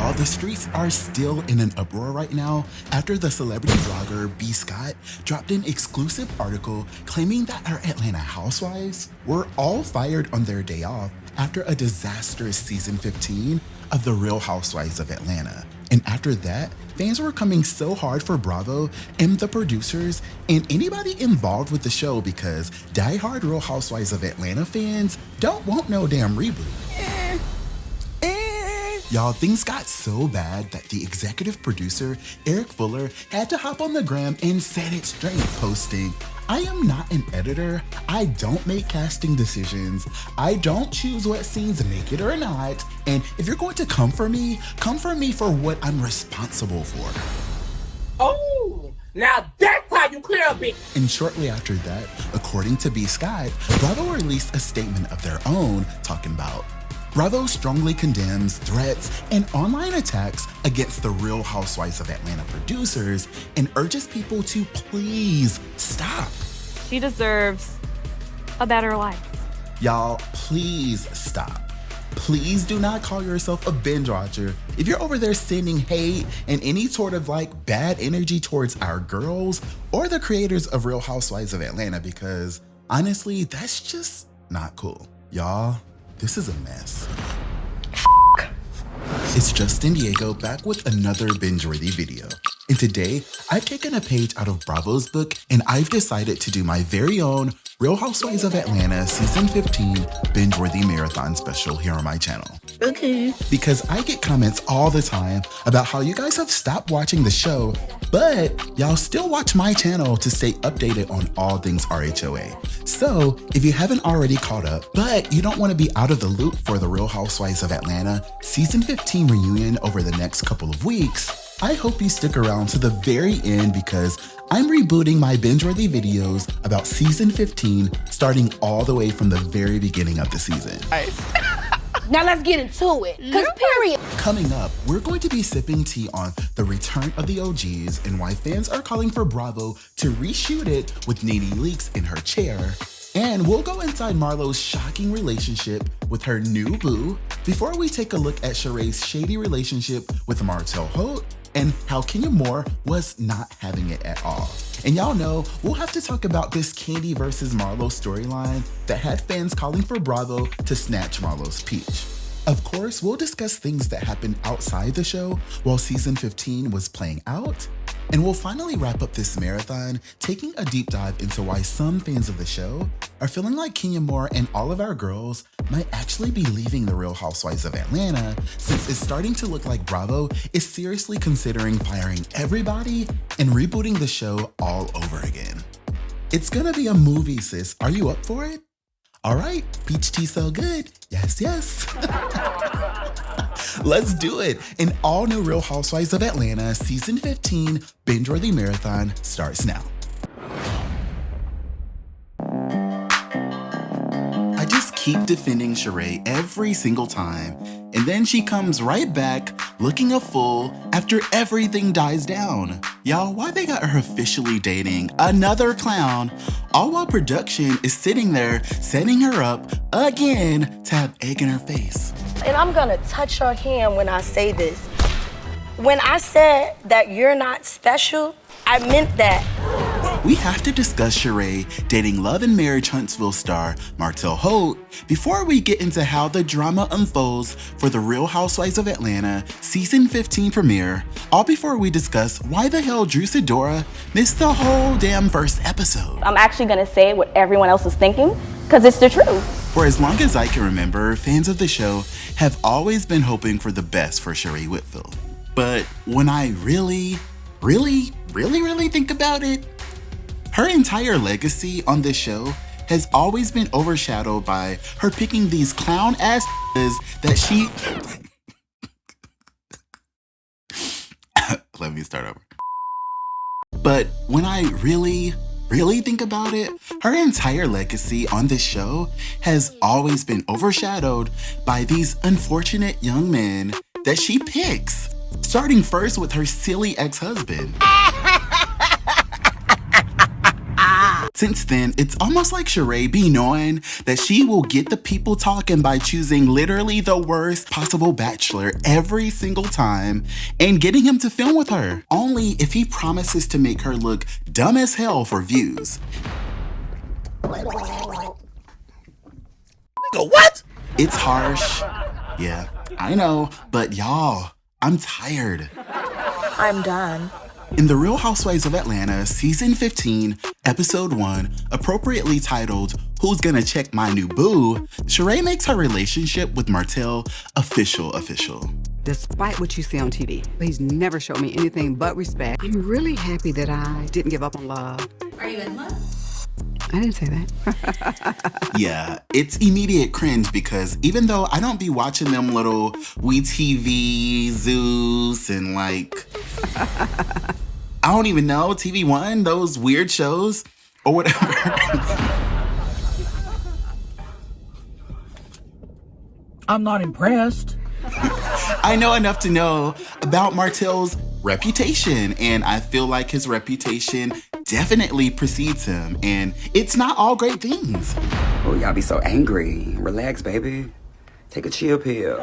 Y'all, the streets are still in an uproar right now after the celebrity blogger B. Scott dropped an exclusive article claiming that our Atlanta housewives were all fired on their day off after a disastrous season 15 of the Real Housewives of Atlanta. And after that, fans were coming so hard for Bravo and the producers and anybody involved with the show because diehard Real Housewives of Atlanta fans don't want no damn reboot. Y'all, things got so bad that the executive producer, Eric Fuller, had to hop on the gram and set it straight, posting, "I am not an editor. I don't make casting decisions. I don't choose what scenes make it or not. And if you're going to come for me for what I'm responsible for." Oh, now that's how you clear a bitch. And shortly after that, according to B. Scott, Bravo released a statement of their own talking about, Bravo strongly condemns threats and online attacks against the Real Housewives of Atlanta producers and urges people to please stop. She deserves a better life. Y'all, please stop. Please do not call yourself a binge watcher if you're over there sending hate and any sort of bad energy towards our girls or the creators of Real Housewives of Atlanta, because honestly, that's just not cool. Y'all, this is a mess. It's Justin Diego back with another binge-worthy video. And today, I've taken a page out of Bravo's book and I've decided to do my very own Real Housewives of Atlanta Season 15 binge-worthy marathon special here on my channel. Okay. Because I get comments all the time about how you guys have stopped watching the show, but y'all still watch my channel to stay updated on all things RHOA. So if you haven't already caught up, but you don't want to be out of the loop for the Real Housewives of Atlanta Season 15 reunion over the next couple of weeks, I hope you stick around to the very end because I'm rebooting my binge-worthy videos about Season 15 starting all the way from the very beginning of the season. Now let's get into it, cause period. Coming up, we're going to be sipping tea on the return of the OGs and why fans are calling for Bravo to reshoot it with Nene Leakes in her chair. And we'll go inside Marlo's shocking relationship with her new boo before we take a look at Sheree's shady relationship with Martell Holt and how Kenya Moore was not having it at all. And y'all know we'll have to talk about this Kandi versus Marlo storyline that had fans calling for Bravo to snatch Marlo's peach. Of course, we'll discuss things that happened outside the show while season 15 was playing out. And we'll finally wrap up this marathon taking a deep dive into why some fans of the show are feeling like Kenya Moore and all of our girls might actually be leaving the Real Housewives of Atlanta, since it's starting to look like Bravo is seriously considering firing everybody and rebooting the show all over again. It's gonna be a movie, sis. Are you up for it? All right, peach tea so good. Yes, yes. Let's do it. An all-new Real Housewives of Atlanta Season 15 binge-worthy marathon starts now. I just keep defending Sheree every single time, and then she comes right back looking a fool after everything dies down. Y'all, why they got her officially dating another clown, all while production is sitting there setting her up again to have egg in her face. And I'm gonna touch your hand when I say this. When I said that you're not special, I meant that. We have to discuss Sheree dating Love and Marriage Huntsville star Martell Holt before we get into how the drama unfolds for the Real Housewives of Atlanta Season 15 premiere, all before we discuss why the hell Drew Sidora missed the whole damn first episode. I'm actually gonna say what everyone else is thinking, because it's the truth. For as long as I can remember, fans of the show have always been hoping for the best for Sheree Whitfield. But when I really think about it, her entire legacy on this show has always been overshadowed by her picking these clown ass that she... Let me start over. But when I really think about it, her entire legacy on this show has always been overshadowed by these unfortunate young men that she picks, starting first with her silly ex-husband. Since then, it's almost like Sheree be knowing that she will get the people talking by choosing literally the worst possible bachelor every single time and getting him to film with her, only if he promises to make her look dumb as hell for views. What? It's harsh. Yeah, I know, but y'all, I'm tired. I'm done. In the Real Housewives of Atlanta, Season 15, Episode 1, appropriately titled, Who's Gonna Check My New Boo?, Sheree makes her relationship with Martell official. Despite what you see on TV, he's never showed me anything but respect. I'm really happy that I didn't give up on love. Are you in love? I didn't say that. Yeah, it's immediate cringe because even though I don't be watching them little WeTV, Zeus, and like, I don't even know, TV One, those weird shows or whatever. I'm not impressed. I know enough to know about Martell's reputation, and I feel like his reputation definitely precedes him, and it's not all great things. Oh, y'all be so angry. Relax, baby. Take a chill pill.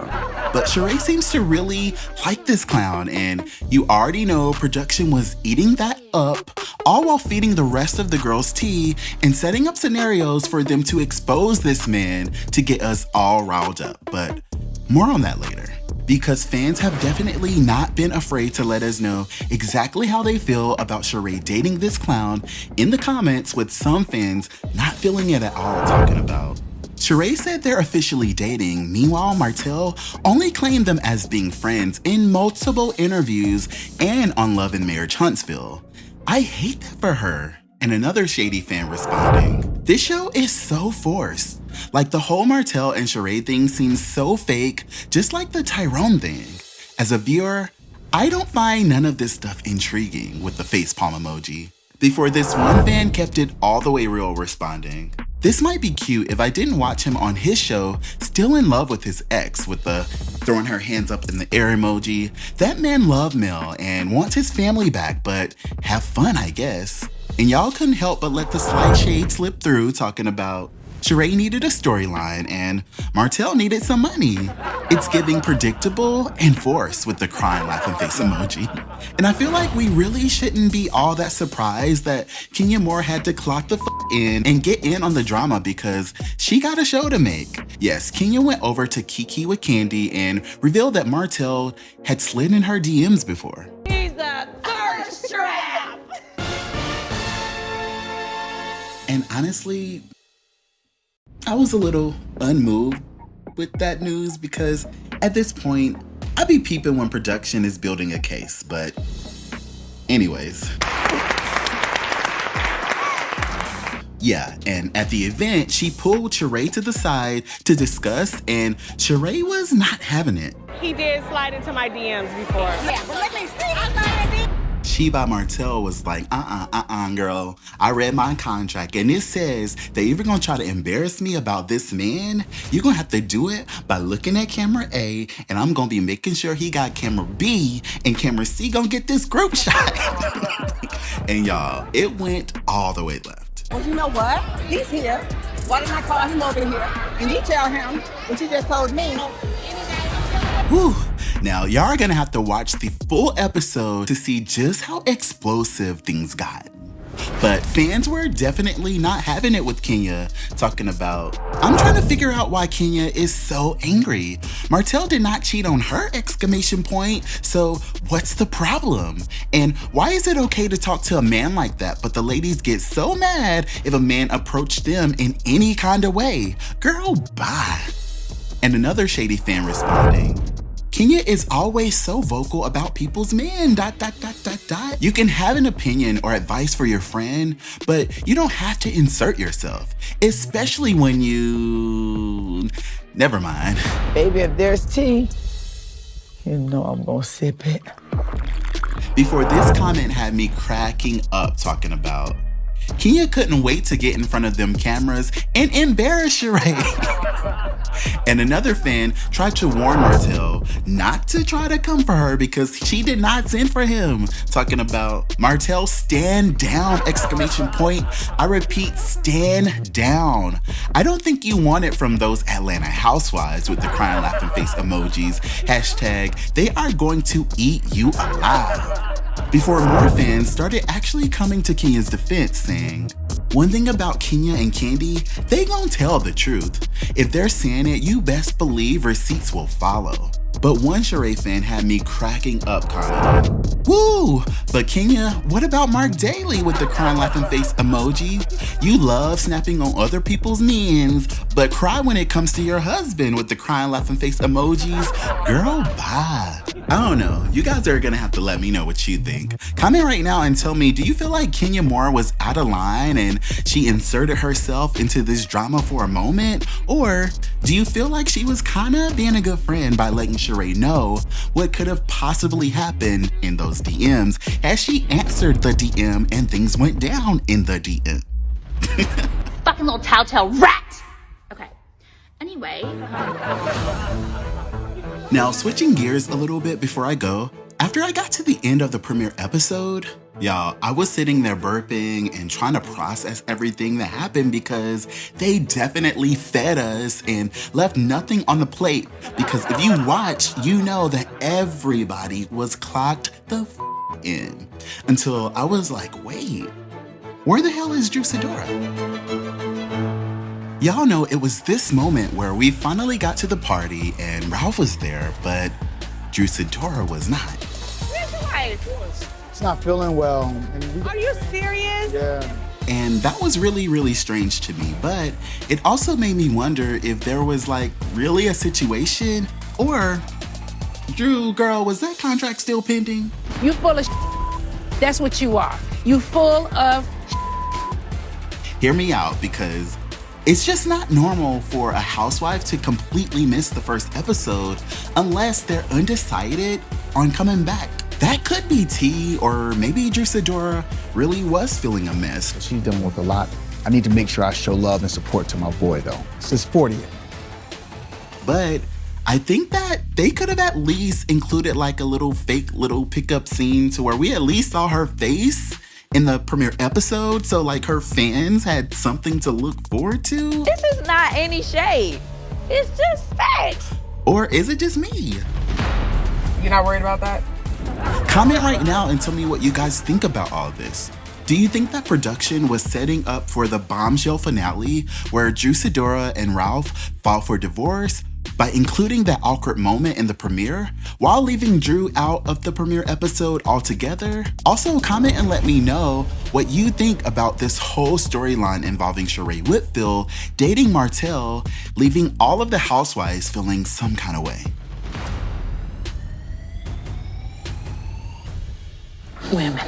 But Sheree seems to really like this clown, and you already know production was eating that up, all while feeding the rest of the girls tea and setting up scenarios for them to expose this man to get us all riled up. But more on that later. Because fans have definitely not been afraid to let us know exactly how they feel about Sheree dating this clown in the comments, with some fans not feeling it at all talking about. Sheree said they're officially dating. Meanwhile, Martell only claimed them as being friends in multiple interviews and on Love and Marriage Huntsville. I hate that for her. And another shady fan responding, this show is so forced. Like the whole Martell and Sheree thing seems so fake, just like the Tyrone thing. As a viewer, I don't find none of this stuff intriguing, with the facepalm emoji. Before this one fan kept it all the way real, responding, this might be cute if I didn't watch him on his show, still in love with his ex, with the throwing her hands up in the air emoji. That man love Mel and wants his family back, but have fun, I guess. And y'all couldn't help but let the slight shade slip through, talking about Sheree needed a storyline and Martell needed some money. It's giving predictable and forced with the crying laughing face emoji. And I feel like we really shouldn't be all that surprised that Kenya Moore had to clock the in and get in on the drama because she got a show to make. Yes, Kenya went over to Kiki with Kandi and revealed that Martell had slid in her DMs before. He's a thirst trap. And honestly, I was a little unmoved with that news because at this point, I be peeping when production is building a case. But anyways. Yeah, and at the event, she pulled Sheree to the side to discuss, and Sheree was not having it. He did slide into my DMs before. Yeah, but let me see. She by Martell was like, girl. I read my contract and it says that if you're gonna try to embarrass me about this man, you're gonna have to do it by looking at camera A, and I'm gonna be making sure he got camera B, and camera C gonna get this group shot. And y'all, it went all the way left. Well, you know what? He's here. Why didn't I call him over here? And you tell him what you just told me. Whew. Now, y'all are gonna have to watch the full episode to see just how explosive things got. But fans were definitely not having it with Kenya, talking about, I'm trying to figure out why Kenya is so angry. Martell did not cheat on her, exclamation point, so what's the problem? And why is it okay to talk to a man like that, but the ladies get so mad if a man approached them in any kind of way? Girl, bye. And another shady fan responding, Kenya is always so vocal about people's men, ... You can have an opinion or advice for your friend, but you don't have to insert yourself, especially when you... Never mind. Baby, if there's tea, you know I'm gonna sip it. Before this comment had me cracking up, talking about, Kenya couldn't wait to get in front of them cameras and embarrass Sheree. And another fan tried to warn Martell not to try to come for her because she did not send for him. Talking about, Martell, stand down, exclamation point. I repeat, stand down. I don't think you want it from those Atlanta housewives with the crying laughing face emojis. Hashtag, they are going to eat you alive. Before more fans started actually coming to Kenya's defense, saying, one thing about Kenya and Kandi, they gon' tell the truth. If they're saying it, you best believe receipts will follow. But one Sheree fan had me cracking up commenting, woo! But Kenya, what about Mark Daly with the crying laughing face emoji? You love snapping on other people's memes, but cry when it comes to your husband with the crying laughing face emojis? Girl, bye. I don't know. You guys are gonna have to let me know what you think. Comment right now and tell me, do you feel like Kenya Moore was out of line and she inserted herself into this drama for a moment? Or do you feel like she was kinda being a good friend by letting Sheree know what could have possibly happened in those DMs as she answered the DM and things went down in the DM? Fucking little telltale rat! Okay. Anyway. Now, switching gears a little bit before I go, after I got to the end of the premiere episode, y'all, I was sitting there burping and trying to process everything that happened because they definitely fed us and left nothing on the plate. Because if you watch, you know that everybody was clocked the in. Until I was like, wait, where the hell is Drew Sidora? Y'all know it was this moment where we finally got to the party and Ralph was there, but Drew Sidora was not. Where's your wife? It's not feeling well. Are you serious? Yeah. And that was really, really strange to me, but it also made me wonder if there was like really a situation, or Drew, girl, was that contract still pending? You full of That's what you are. You full of Hear me out, because it's just not normal for a housewife to completely miss the first episode unless they're undecided on coming back. That could be tea, or maybe Drew Sidora really was feeling a mess. She's dealing with a lot. I need to make sure I show love and support to my boy, though. It's his 40th. But I think that they could have at least included like a little fake little pickup scene to where we at least saw her face in the premiere episode, so like her fans had something to look forward to. This is not any shade. It's just facts. Or is it just me? You're not worried about that? Comment right now and tell me what you guys think about all this. Do you think that production was setting up for the bombshell finale where Drew Sidora and Ralph file for divorce by including that awkward moment in the premiere while leaving Drew out of the premiere episode altogether? Also, comment and let me know what you think about this whole storyline involving Sheree Whitfield dating Martell, leaving all of the housewives feeling some kind of way. women.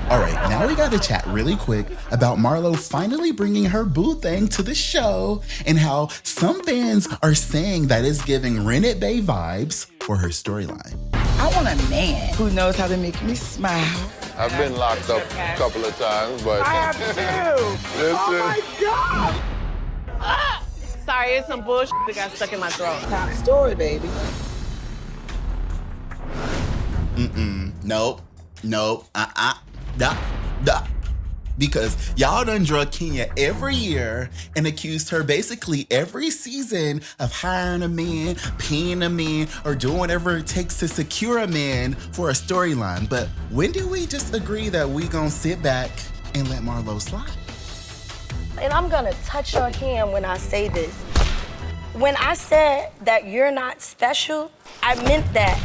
All right, now we gotta chat really quick about Marlo finally bringing her boo thing to the show and how some fans are saying that it's giving Rennet Bay vibes for her storyline. I want a man who knows how to make me smile. I've been locked up a couple of times, but... I have too! Oh my God! Ah! Sorry, it's some bullshit that got stuck in my throat. Top story, baby. Nope. Because y'all done drug Kenya every year and accused her basically every season of hiring a man, paying a man, or doing whatever it takes to secure a man for a storyline. But when did we just agree that we gonna sit back and let Marlo slide? And I'm gonna touch your hand when I say this. When I said that you're not special, I meant that.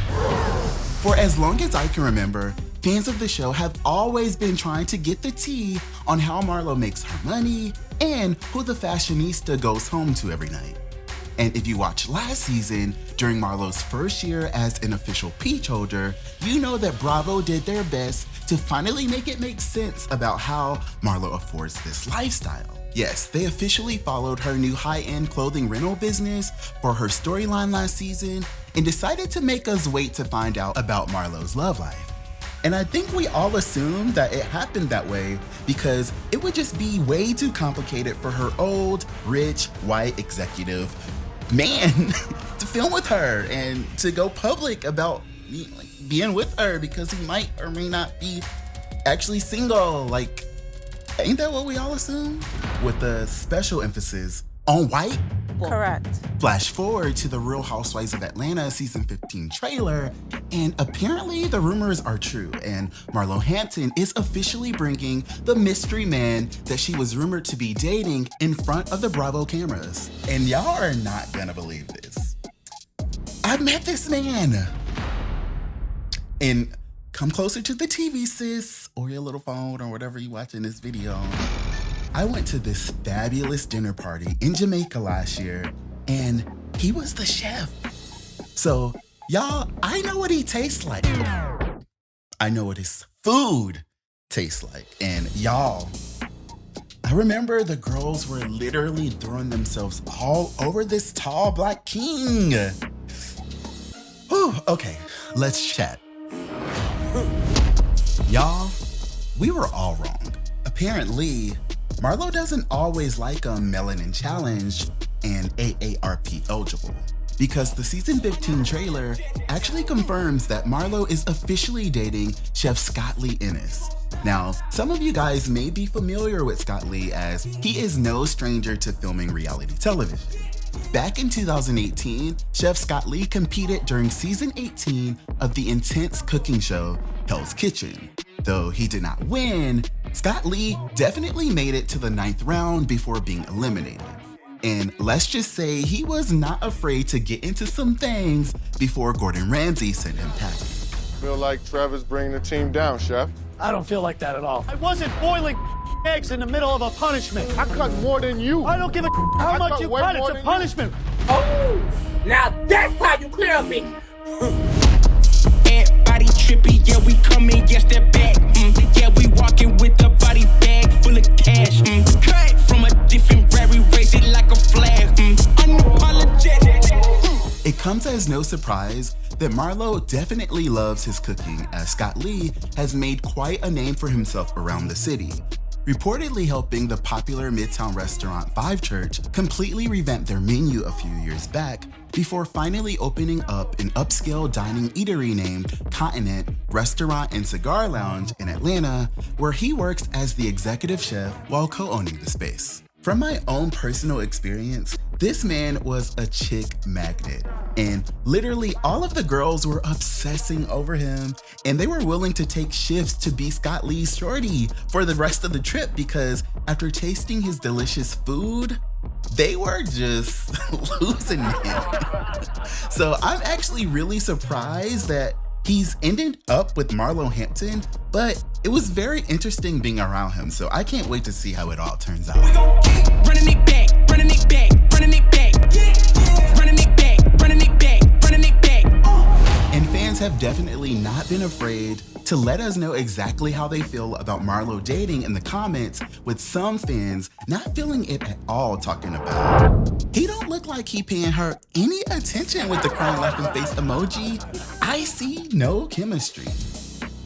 For as long as I can remember, fans of the show have always been trying to get the tea on how Marlo makes her money and who the fashionista goes home to every night. And if you watched last season, during Marlo's first year as an official peach holder, you know that Bravo did their best to finally make it make sense about how Marlo affords this lifestyle. Yes, they officially followed her new high-end clothing rental business for her storyline last season and decided to make us wait to find out about Marlo's love life. And I think we all assumed that it happened that way because it would just be way too complicated for her old, rich, white executive man to film with her and to go public about being with her because he might or may not be actually single. Like, ain't that what we all assume? With the special emphasis on white? Correct. Flash forward to the Real Housewives of Atlanta season 15 trailer, and apparently the rumors are true, and Marlo Hampton is officially bringing the mystery man that she was rumored to be dating in front of the Bravo cameras. And y'all are not gonna believe this. I've met this man. And come closer to the TV, sis, or your little phone, or whatever you watching this video. I went to this fabulous dinner party in Jamaica last year, and he was the chef. So, y'all, I know what he tastes like. I know what his food tastes like. And y'all, I remember the girls were literally throwing themselves all over this tall black king. Whew, okay, let's chat. Y'all, we were all wrong. Apparently, Marlo doesn't always like a melanin challenged and AARP eligible because the season 15 trailer actually confirms that Marlo is officially dating Chef Scotley Innis. Now, some of you guys may be familiar with Scotley as he is no stranger to filming reality television. Back in 2018, Chef Scotley competed during season 18 of the intense cooking show Hell's Kitchen. Though he did not win, Scotley definitely made it to the 9th round before being eliminated. And let's just say he was not afraid to get into some things before Gordon Ramsay sent him packing. Feel like Trevor's bringing the team down, Chef. I don't feel like that at all. I wasn't boiling eggs in the middle of a punishment. I cut more than you. I don't give a how much you cut. It's a punishment. Oh, now that's how you clear me. Everybody trippy, yeah, we coming, yes, they're back. Yeah, we walking with a body bag full of cash. Cut from a different rare, we raise it like a flag. Unapologetic. It comes as no surprise that Marlo definitely loves his cooking, as Scotley has made quite a name for himself around the city, reportedly helping the popular Midtown restaurant Five Church completely revamp their menu a few years back before finally opening up an upscale dining eatery named Continent Restaurant and Cigar Lounge in Atlanta, where he works as the executive chef while co-owning the space. From my own personal experience, this man was a chick magnet, and literally all of the girls were obsessing over him, and they were willing to take shifts to be Scotley's shorty for the rest of the trip because after tasting his delicious food, they were just losing it. So I'm actually really surprised that he's ended up with Marlo Hampton, but it was very interesting being around him, so I can't wait to see how it all turns out. We gon' keep running it back, running it back, running it back, running it back, running it back, running it back. And fans have definitely not been afraid to let us know exactly how they feel about Marlo dating in the comments, with some fans not feeling it at all, talking about, he don't look like he paying her any attention with the crying laughing face emoji. I see no chemistry.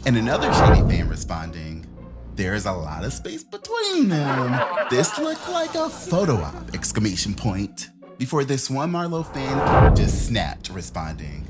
And another shady fan responding, there's a lot of space between them. This looked like a photo op, exclamation point. Before this one Marlo fan just snapped, responding,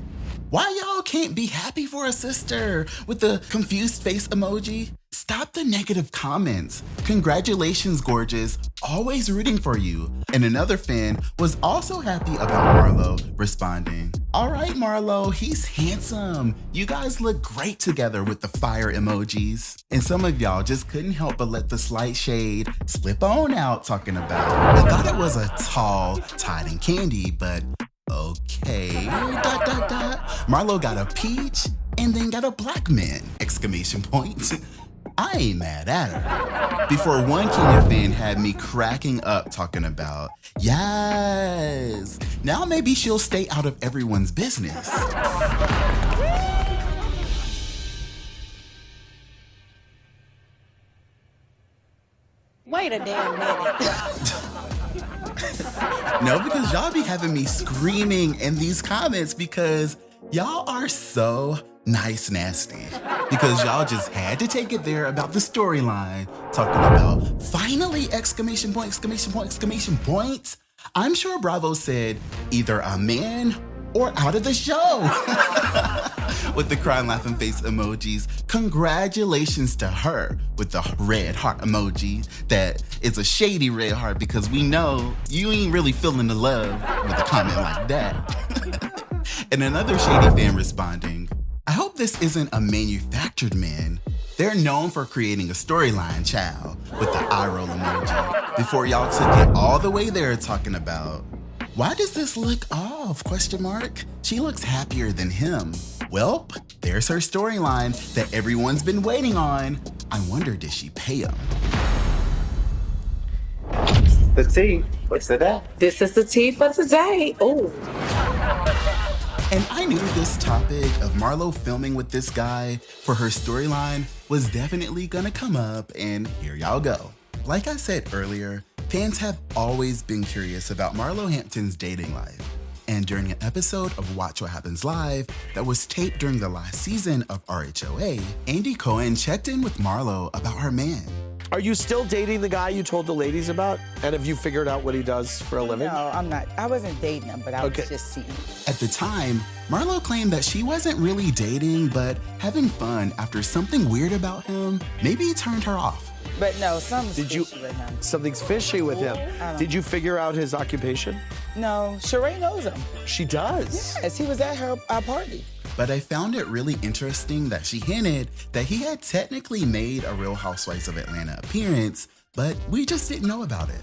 why y'all can't be happy for a sister, with the confused face emoji? Stop the negative comments. Congratulations, gorgeous. Always rooting for you. And another fan was also happy about Marlo, responding, all right, Marlo, he's handsome. You guys look great together, with the fire emojis. And some of y'all just couldn't help but let the slight shade slip on out, talking about, I thought it was a tall Tide and Kandi, but okay, ... Marlo got a peach and then got a black man, exclamation point. I ain't mad at her. Before one Kenya fan had me cracking up, talking about, yes, now maybe she'll stay out of everyone's business. Wait a damn minute. No, because y'all be having me screaming in these comments because y'all are so nice nasty. because y'all just had to take it there about the storyline, talking about finally exclamation point, exclamation point, exclamation point. I'm sure Bravo said either a man or out of the show. With the crying laughing face emojis. Congratulations to her with the red heart emoji that is a shady red heart because we know you ain't really feeling the love with a comment like that. And another shady fan responding, I hope this isn't a manufactured man. They're known for creating a storyline, child, with the eye roll emoji. Before y'all took it all the way there talking about, why does this look off? ? She looks happier than him. Welp, there's her storyline that everyone's been waiting on. I wonder, did she pay him? The tea. What's today? This is the tea for today. Ooh. And I knew this topic of Marlo filming with this guy for her storyline was definitely gonna come up, and here y'all go. Like I said earlier, fans have always been curious about Marlo Hampton's dating life. And during an episode of Watch What Happens Live that was taped during the last season of RHOA, Andy Cohen checked in with Marlo about her man. Are you still dating the guy you told the ladies about? And have you figured out what he does for a living? No, I'm not. I wasn't dating him, but I was just seeing. At the time, Marlo claimed that she wasn't really dating, but having fun after something weird about him maybe turned her off. But no, something's fishy with him. Something's fishy with him. Did you figure out his occupation? No, Sheree knows him. She does? Yes, he was at her party. But I found it really interesting that she hinted that he had technically made a Real Housewives of Atlanta appearance, but we just didn't know about it.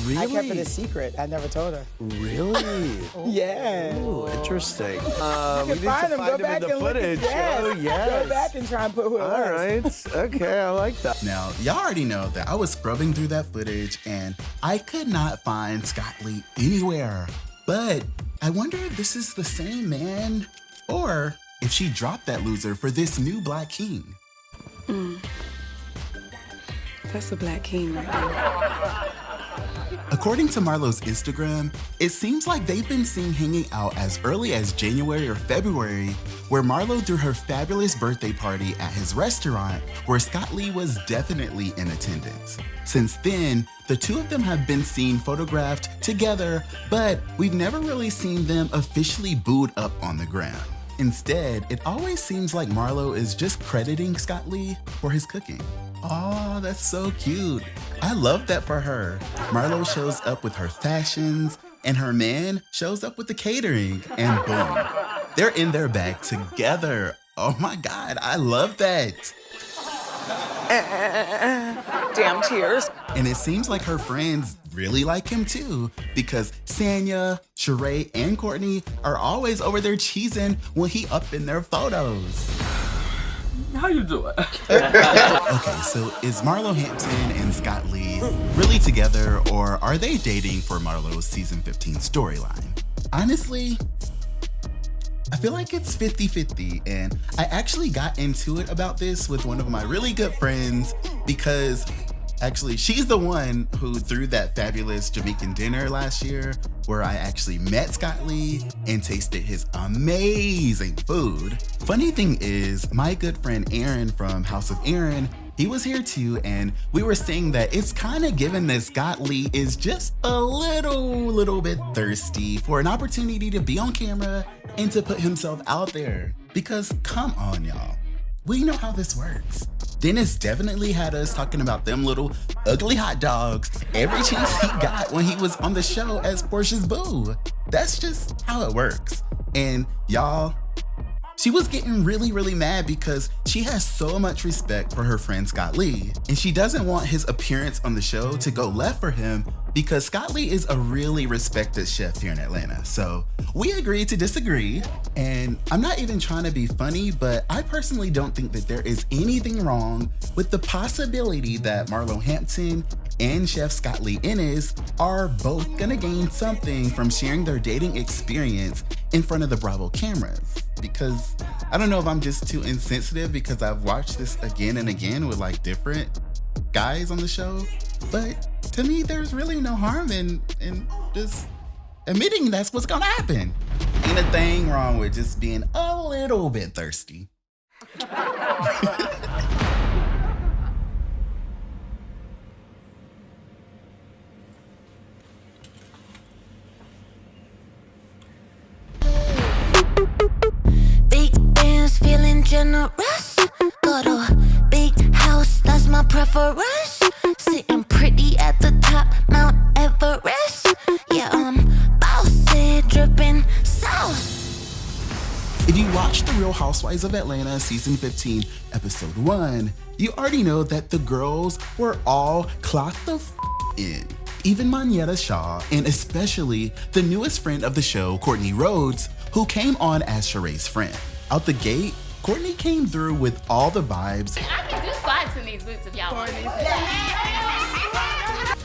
Really? I kept it a secret. I never told her. Really? Yeah. Ooh, interesting. You We can need find to him. find Go him back in the and look footage. at Oh, yes. Go back and try and put who it was. All right. Okay, I like that. Now, y'all already know that I was scrubbing through that footage and I could not find Scotley anywhere. But I wonder if this is the same man or if she dropped that loser for this new Black King. That's a Black King right there. According to Marlo's Instagram, it seems like they've been seen hanging out as early as January or February, where Marlo threw her fabulous birthday party at his restaurant, where Scotley was definitely in attendance. Since then, the two of them have been seen photographed together, but we've never really seen them officially booed up on the ground. Instead, it always seems like Marlo is just crediting Scotley for his cooking. Oh, that's so cute. I love that for her. Marlo shows up with her fashions, and her man shows up with the catering, and boom, they're in their bag together. Oh my God, I love that. Damn tears. And it seems like her friends really like him too, because Sanya, Sheree, and Courtney are always over there cheesing when he up in their photos. How you doing? Okay, so is Marlo Hampton and Scotley really together, or are they dating for Marlo's season 15 storyline? Honestly, I feel like it's 50-50, and I actually got into it about this with one of my really good friends because actually she's the one who threw that fabulous Jamaican dinner last year where I actually met Scotley and tasted his amazing food. Funny thing is, my good friend Aaron from House of Aaron, he was here too, and we were saying that it's kind of given that Scotley is just a little bit thirsty for an opportunity to be on camera and to put himself out there. Because come on, y'all. We know how this works. Dennis definitely had us talking about them little ugly hot dogs every chance he got when he was on the show as Portia's boo. That's just how it works. And y'all, she was getting really mad because she has so much respect for her friend Scotley, and she doesn't want his appearance on the show to go left for him because Scotley is a really respected chef here in Atlanta. So we agreed to disagree, and I'm not even trying to be funny, but I personally don't think that there is anything wrong with the possibility that Marlo Hampton and Chef Scotley Innis are both gonna gain something from sharing their dating experience in front of the Bravo cameras. Because I don't know if I'm just too insensitive because I've watched this again and again with like different guys on the show, but to me there's really no harm in just admitting that's what's gonna happen. Ain't a thing wrong with just being a little bit thirsty. Big bands feeling generous. Got a big house, that's my preference. Sitting pretty at the top, Mount Everest. Yeah, bossy, dripping sauce. If you watched The Real Housewives of Atlanta season 15, episode 1, you already know that the girls were all clocked the in. Even Monyetta Shaw, and especially the newest friend of the show, Courtney Rhodes, who came on as Sheree's friend. Out the gate, Courtney came through with all the vibes. I can do squats in these boots if y'all want.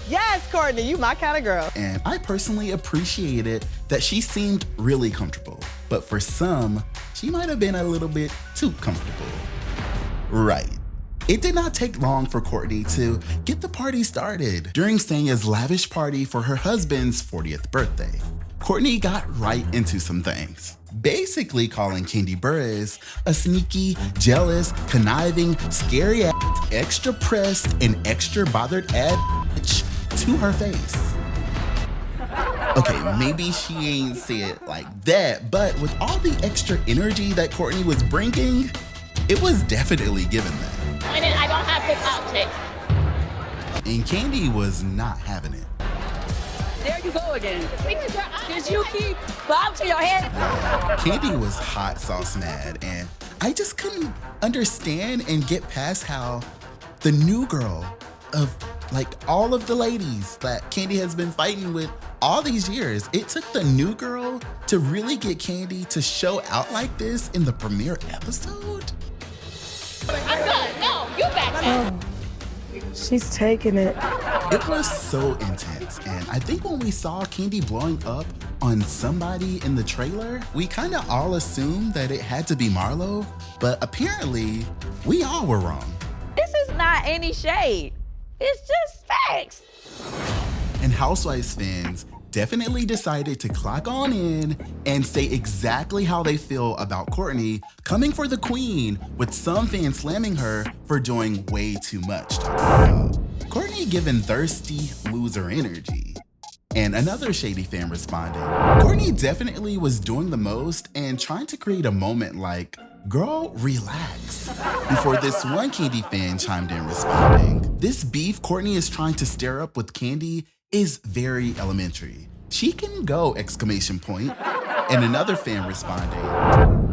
Yes, Courtney, you my kind of girl. And I personally appreciated that she seemed really comfortable. But for some, she might have been a little bit too comfortable. Right. It did not take long for Courtney to get the party started. During Sanya's lavish party for her husband's 40th birthday, Courtney got right into some things. Basically calling Kandi Burruss a sneaky, jealous, conniving, scary ass, extra pressed, and extra bothered ass bitch to her face. Okay, maybe she ain't say it like that, but with all the extra energy that Courtney was bringing, it was definitely given that. I don't have big outfits. And Kandi was not having it. There you go again. Did you keep bob to your head? Kandi was hot sauce mad, and I just couldn't understand and get past how the new girl of like all of the ladies that Kandi has been fighting with all these years, it took the new girl to really get Kandi to show out like this in the premiere episode. I'm good. No, you back there. She's taking it. It was so intense, and I think when we saw Kandi blowing up on somebody in the trailer, we kind of all assumed that it had to be Marlo, but apparently we all were wrong. This is not any shade. It's just facts. And Housewives fans definitely decided to clock on in and say exactly how they feel about Courtney coming for the queen, with some fans slamming her for doing way too much. Courtney giving thirsty loser energy. And another shady fan responded, Courtney definitely was doing the most and trying to create a moment like, girl, relax. Before this one Kandi fan chimed in responding, this beef Courtney is trying to stir up with Kandi is very elementary. She can go, exclamation point. And another fan responding,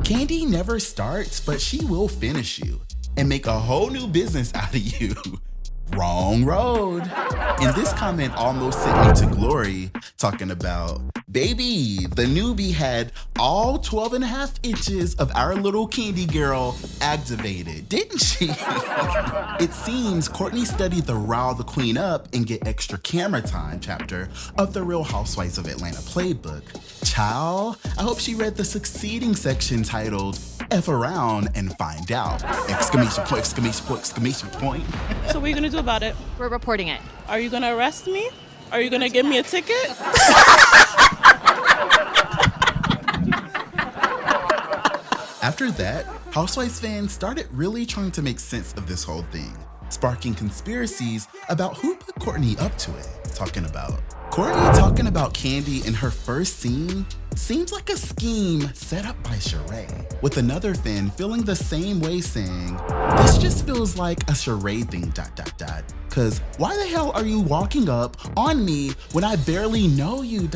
Kandi never starts, but she will finish you and make a whole new business out of you. Wrong road. And this comment almost sent me to glory, talking about, baby, the newbie had all 12 and a half inches of our little Kandi girl activated, didn't she? It seems Courtney studied the Rile the Queen Up and Get Extra Camera Time chapter of the Real Housewives of Atlanta playbook. Child, I hope she read the succeeding section titled F Around and Find Out! Exclamation point, exclamation point, exclamation point. So what are you gonna do about it? We're reporting it. Are you gonna arrest me? Are you gonna give me a ticket? After that, Housewives fans started really trying to make sense of this whole thing, sparking conspiracies about who put Courtney up to it. Talking about Courtney talking about Kandi in her first scene seems like a scheme set up by Sheree, with another fan feeling the same way, saying, this just feels like a Sheree thing, ... Cause why the hell are you walking up on me when I barely know you, ...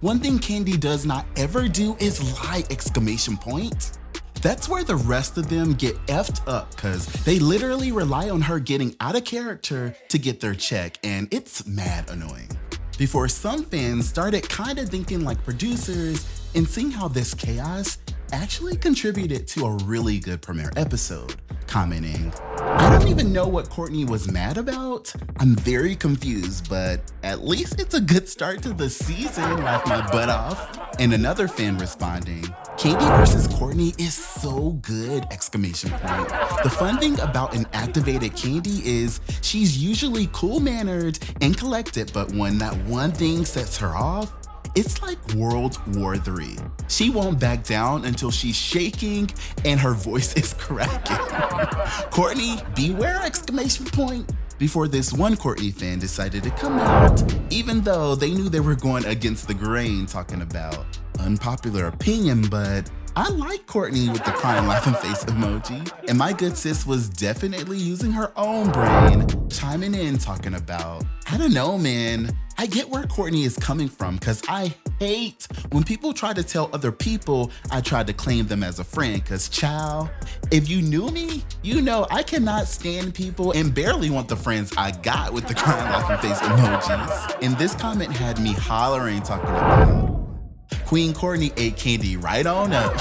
One thing Kandi does not ever do is lie, exclamation point. That's where the rest of them get effed up, cause they literally rely on her getting out of character to get their check, and it's mad annoying. Before some fans started kinda thinking like producers and seeing how this chaos actually contributed to a really good premiere episode, commenting, I don't even know what Courtney was mad about. I'm very confused, but at least it's a good start to the season, laugh my butt off. And another fan responding, Kandi versus Courtney is so good, exclamation point. The fun thing about an activated Kandi is she's usually cool-mannered and collected, but when that one thing sets her off, It's like World War III. She won't back down until she's shaking and her voice is cracking. Courtney, beware! ! Before this one Courtney fan decided to come out, even though they knew they were going against the grain talking about unpopular opinion, but I like Courtney with the crying laughing face emoji. And my good sis was definitely using her own brain, chiming in talking about, I don't know, man. I get where Courtney is coming from because I hate when people try to tell other people I tried to claim them as a friend because, child, if you knew me, you know I cannot stand people and barely want the friends I got with the crying laughing face emojis. And this comment had me hollering talking about Queen Courtney ate Kandi right on up.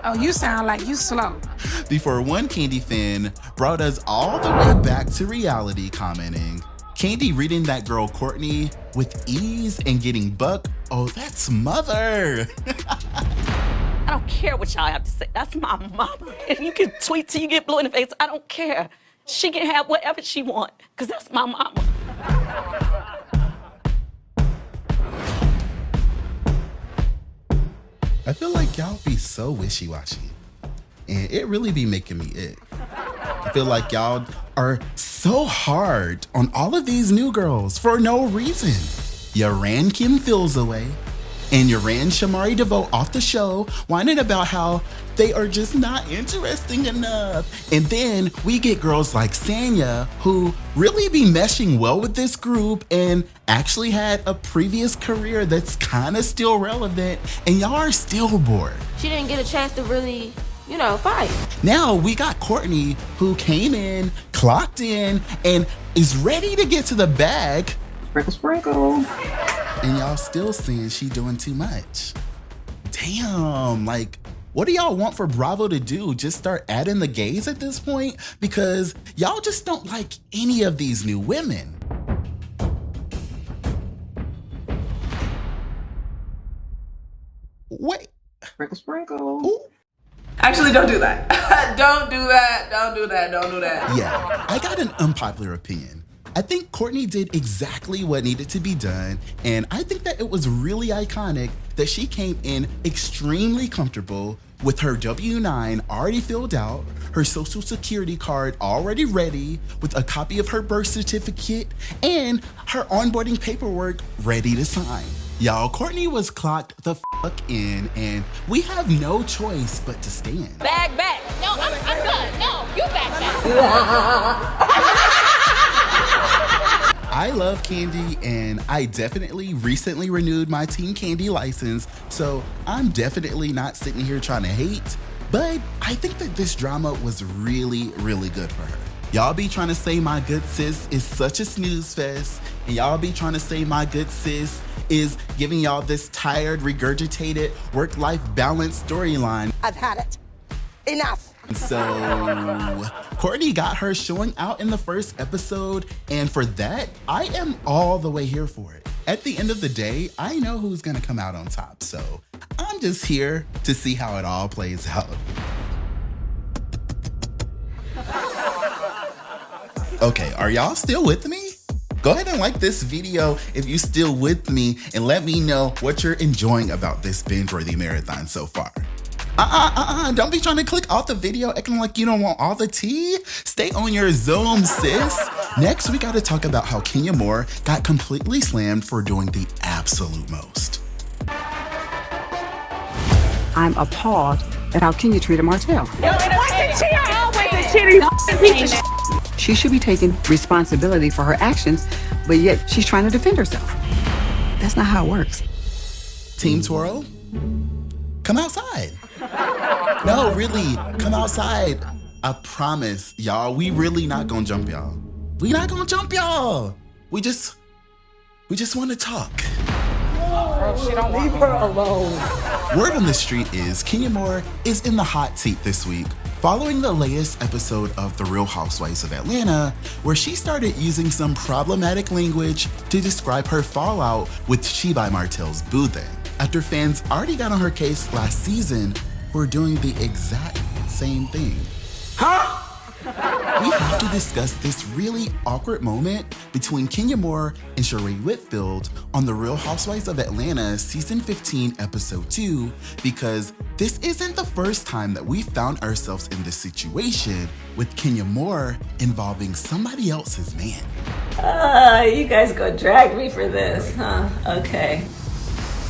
Oh, you sound like you slow. Before one Kandi fan brought us all the way back to reality, commenting, Kandi reading that girl Courtney with ease and getting buck. Oh, that's mother. I don't care what y'all have to say. That's my mama. And you can tweet till you get blue in the face. I don't care. She can have whatever she want, because that's my mama. I feel like y'all be so wishy-washy, and it really be making me ick. I feel like y'all are so hard on all of these new girls for no reason. You ran Kim Fields away, and you ran Shamari DeVoe off the show, whining about how they are just not interesting enough. And then we get girls like Sanya, who really be meshing well with this group and actually had a previous career that's kind of still relevant, and y'all are still bored. She didn't get a chance to really, fight. Now we got Courtney, who came in, clocked in, and is ready to get to the bag. Sprinkle, sprinkle. And y'all still saying she doing too much. Damn, like, what do y'all want for Bravo to do? Just start adding the gays at this point? Because y'all just don't like any of these new women. Wait. Sprinkle, sprinkle. Ooh. Actually, don't do that. Don't do that. Don't do that. Don't do that. Yeah, I got an unpopular opinion. I think Courtney did exactly what needed to be done, and I think that it was really iconic that she came in extremely comfortable with her W-9 already filled out, her social security card already ready, with a copy of her birth certificate, and her onboarding paperwork ready to sign. Y'all, Courtney was clocked the fuck in, and we have no choice but to stand. Back. No, I'm done. No, you back. I love Kandi, and I definitely recently renewed my Team Kandi license, so I'm definitely not sitting here trying to hate, but I think that this drama was really, really good for her. Y'all be trying to say my good sis is such a snooze fest, and y'all be trying to say my good sis is giving y'all this tired, regurgitated work-life balance storyline. I've had it. Enough. So Courtney got her showing out in the first episode, and for that, I am all the way here for it. At the end of the day, I know who's gonna come out on top, so I'm just here to see how it all plays out. Okay, are y'all still with me? Go ahead and like this video if you're still with me, and let me know what you're enjoying about this binge-worthy marathon so far. Don't be trying to click off the video acting like you don't want all the tea. Stay on your Zoom, sis. Next, we gotta talk about how Kenya Moore got completely slammed for doing the absolute most. I'm appalled at how Kenya treated Martell. She should be taking responsibility for her actions, but yet she's trying to defend herself. That's not how it works. Team Toro, come outside. No, really, come outside. I promise, y'all, we really not gonna jump y'all. We not gonna jump y'all. We just want to talk. She don't leave her alone. Word on the street is Kenya Moore is in the hot seat this week, following the latest episode of The Real Housewives of Atlanta, where she started using some problematic language to describe her fallout with She by Martell's boo thing, after fans already got on her case last season for doing the exact same thing. Huh? we have to discuss this really awkward moment between Kenya Moore and Sheree Whitfield on the Real Housewives of Atlanta Season 15, Episode 2, because this isn't the first time that we found ourselves in this situation with Kenya Moore involving somebody else's man. You guys gonna drag me for this, huh? Okay.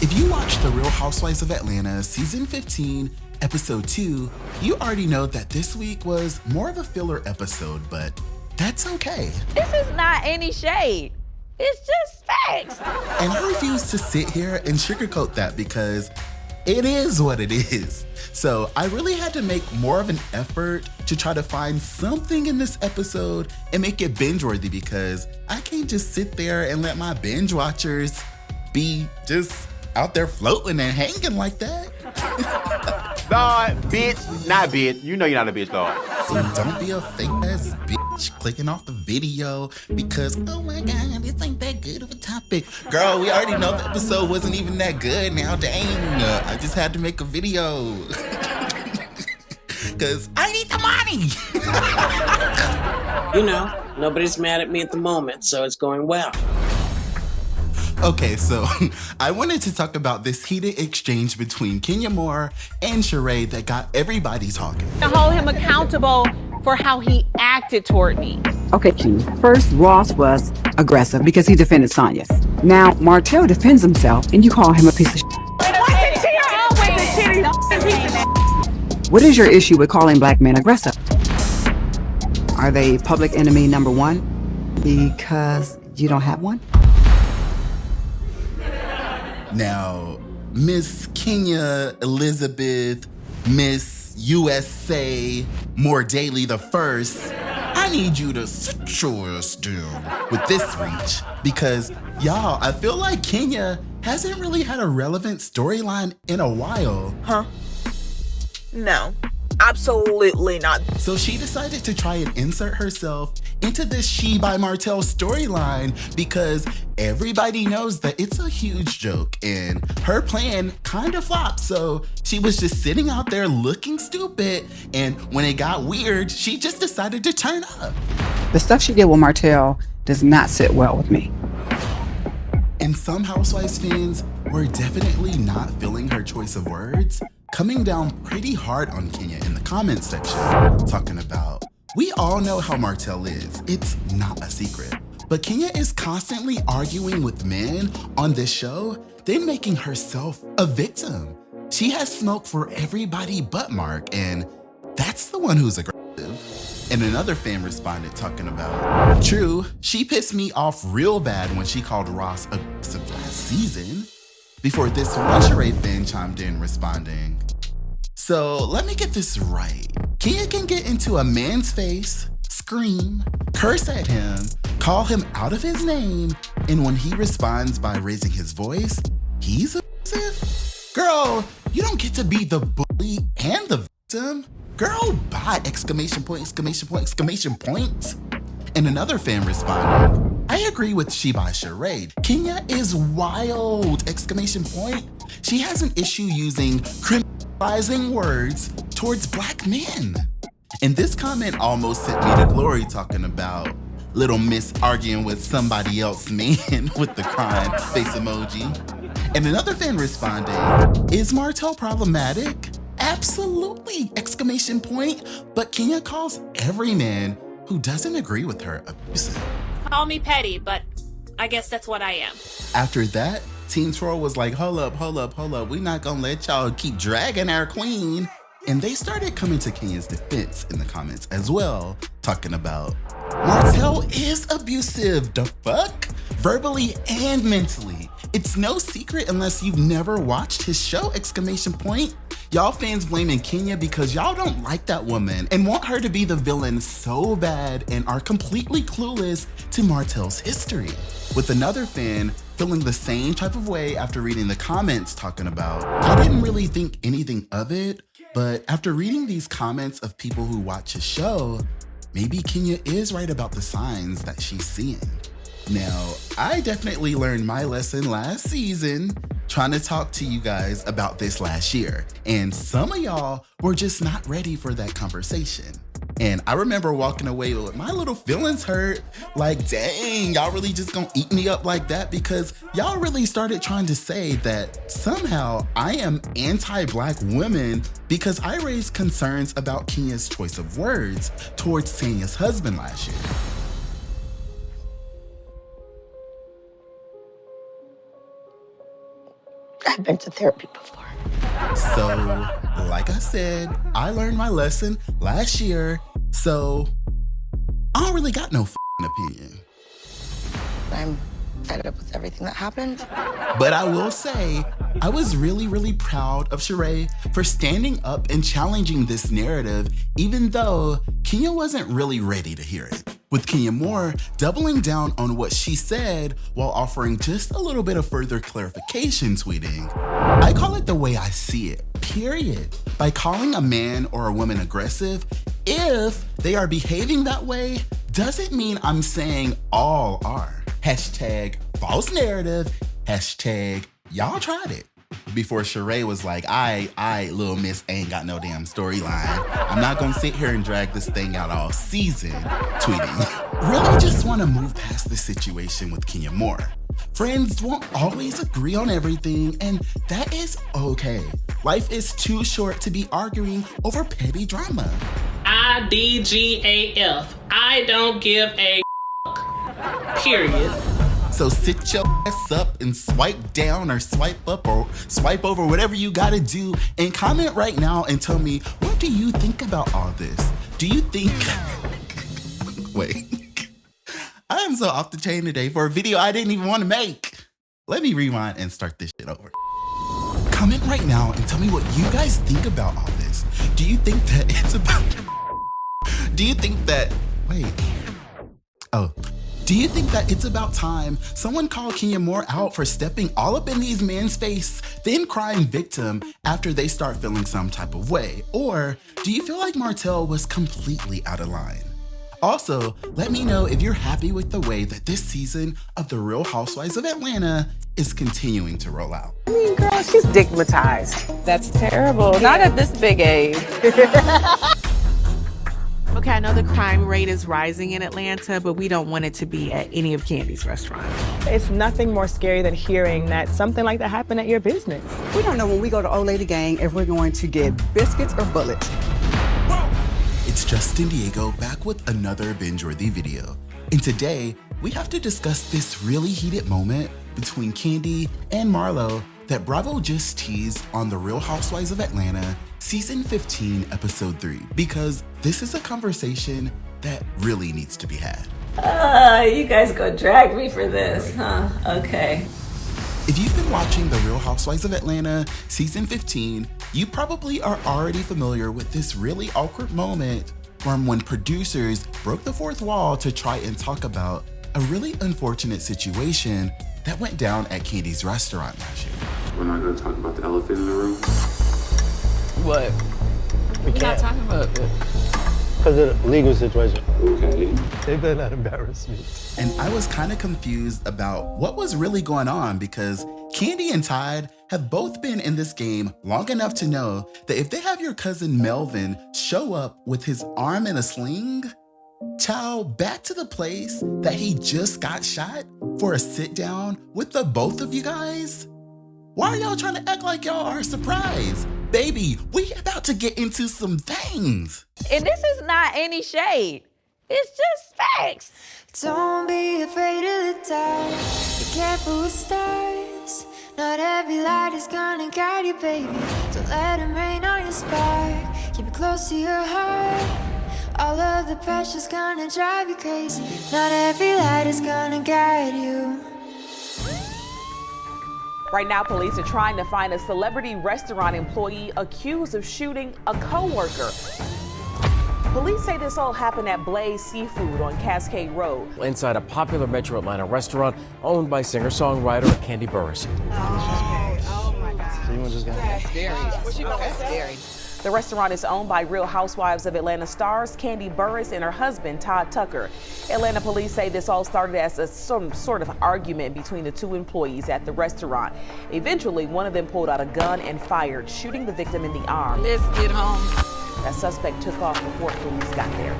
If you watched the Real Housewives of Atlanta Season 15, Episode 2, you already know that this week was more of a filler episode, but that's okay. This is not any shade. It's just facts. And I refuse to sit here and sugarcoat that because it is what it is. So I really had to make more of an effort to try to find something in this episode and make it binge-worthy, because I can't just sit there and let my binge watchers be just out there floating and hanging like that. Lord, bitch, not bitch. You know you're not a bitch, Lord. So don't be a fake ass bitch clicking off the video because, oh my God, this ain't that good of a topic. Girl, we already know the episode wasn't even that good now, dang. I just had to make a video. Because I need the money. You know, nobody's mad at me at the moment, so it's going well. Okay, so I wanted to talk about this heated exchange between Kenya Moore and Sheree that got everybody talking. To hold him accountable for how he acted toward me. Okay, Kenya. First, Ross was aggressive because he defended Sonya. Now, Martell defends himself and you call him a piece of shit. What is your issue with calling black men aggressive? Are they public enemy number one because you don't have one? Now, Miss Kenya Elizabeth, Miss USA, More Daily the First, I need you to sit yours down with this reach, because y'all, I feel like Kenya hasn't really had a relevant storyline in a while. Huh? No, absolutely not. So she decided to try and insert herself into this She by Martell storyline because everybody knows that it's a huge joke and her plan kind of flopped. So she was just sitting out there looking stupid, and when it got weird, she just decided to turn up. The stuff she did with Martell does not sit well with me. And some Housewives fans were definitely not feeling her choice of words, coming down pretty hard on Kenya in the comments section, talking about, we all know how Martell is. It's not a secret. But Kenya is constantly arguing with men on this show, then making herself a victim. She has smoke for everybody but Mark, and that's the one who's aggressive. And another fan responded talking about, true, she pissed me off real bad when she called Ross aggressive last season, before this one Sheree fan chimed in responding, so let me get this right. Kenya can get into a man's face, scream, curse at him, call him out of his name, and when he responds by raising his voice, he's aggressive? Girl, you don't get to be the bully and the victim. Girl, bye! Exclamation point, exclamation point, exclamation point. And another fan responded, I agree with She by Sheree. Kenya is wild! Exclamation point. She has an issue using criminalizing words towards black men. And this comment almost sent me to glory, talking about little miss arguing with somebody else man with the crying face emoji. And another fan responding, is Martell problematic? Absolutely! Exclamation point. But Kenya calls every man who doesn't agree with her abusive. Call me petty, but I guess that's what I am. After that, Team Troll was like, hold up. We're not gonna let y'all keep dragging our queen. And they started coming to Kenya's defense in the comments as well, talking about, Martell is abusive, the fuck? Verbally and mentally. It's no secret unless you've never watched his show, exclamation point. Y'all fans blaming Kenya because y'all don't like that woman and want her to be the villain so bad and are completely clueless to Martell's history. With another fan feeling the same type of way after reading the comments, talking about, I didn't really think anything of it, but after reading these comments of people who watch his show, maybe Kenya is right about the signs that she's seeing. Now, I definitely learned my lesson last season trying to talk to you guys about this last year, and some of y'all were just not ready for that conversation. And I remember walking away with my little feelings hurt. Like, dang, y'all really just gonna eat me up like that? Because y'all really started trying to say that somehow I am anti-Black women because I raised concerns about Kenya's choice of words towards Tanya's husband last year. I've been to therapy before. So, like I said, I learned my lesson last year, so I don't really got no opinion. I'm fed up with everything that happened. But I will say, I was really, really proud of Sheree for standing up and challenging this narrative, even though Kenya wasn't really ready to hear it. With Kenya Moore doubling down on what she said while offering just a little bit of further clarification, tweeting, "I call it the way I see it, period. By calling a man or a woman aggressive, if they are behaving that way, doesn't mean I'm saying all are. Hashtag false narrative, hashtag y'all tried it." Before Sheree was like, I, little miss ain't got no damn storyline. I'm not gonna sit here and drag this thing out all season, tweeting, "Really just wanna move past the situation with Kenya Moore. Friends won't always agree on everything, and that is okay. Life is too short to be arguing over petty drama." IDGAF. I don't give a period. So sit your ass up and swipe down or swipe up or swipe over, whatever you gotta do, and comment right now and tell me, what do you think about all this? Do you think... Wait. I am so off the chain today for a video I didn't even want to make. Let me rewind and start this shit over. Comment right now and tell me what you guys think about all this. Do you think that it's about... Do you think that... Wait. Oh. Do you think that it's about time someone called Kenya Moore out for stepping all up in these men's face, then crying victim after they start feeling some type of way? Or do you feel like Martell was completely out of line? Also, let me know if you're happy with the way that this season of The Real Housewives of Atlanta is continuing to roll out. I mean, girl, she's stigmatized. That's terrible. Not at this big age. Okay, I know the crime rate is rising in Atlanta, but we don't want it to be at any of Kandi's restaurants. It's nothing more scary than hearing that something like that happened at your business. We don't know when we go to Old Lady Gang if we're going to get biscuits or bullets. It's Justin Diego back with another binge-worthy video. And today, we have to discuss this really heated moment between Kandi and Marlo that Bravo just teased on The Real Housewives of Atlanta Season 15, Episode 3, because this is a conversation that really needs to be had. You guys go drag me for this, huh? Okay. If you've been watching The Real Housewives of Atlanta Season 15, you probably are already familiar with this really awkward moment from when producers broke the fourth wall to try and talk about a really unfortunate situation that went down at Kandi's restaurant last year. We're not gonna talk about the elephant in the room. What? We're not talking about it. Because of the legal situation. Okay. They better not embarrass me. And I was kind of confused about what was really going on because Kandi and Tide have both been in this game long enough to know that if they have your cousin Melvin show up with his arm in a sling, child, back to the place that he just got shot for a sit down with the both of you guys? Why are y'all trying to act like y'all are surprised? Baby, we about to get into some things. And this is not any shade. It's just facts. Don't be afraid of the dark. Be careful with stars. Not every light is gonna guide you, baby. Don't let them rain on your spark. Keep it close to your heart. All of the pressure's gonna drive you crazy. Not every light is gonna guide you. Right now, police are trying to find a celebrity restaurant employee accused of shooting a co-worker. Police say this all happened at Blaze Seafood on Cascade Road. Inside a popular Metro Atlanta restaurant owned by singer-songwriter Kandi Burruss. Oh my God. So you want to just go? That's scary. That's scary. The restaurant is owned by Real Housewives of Atlanta stars Kandi Burruss and her husband, Todd Tucker. Atlanta police say this all started as a sort of argument between the two employees at the restaurant. Eventually, one of them pulled out a gun and fired, shooting the victim in the arm. Let's get home. That suspect took off before police got there.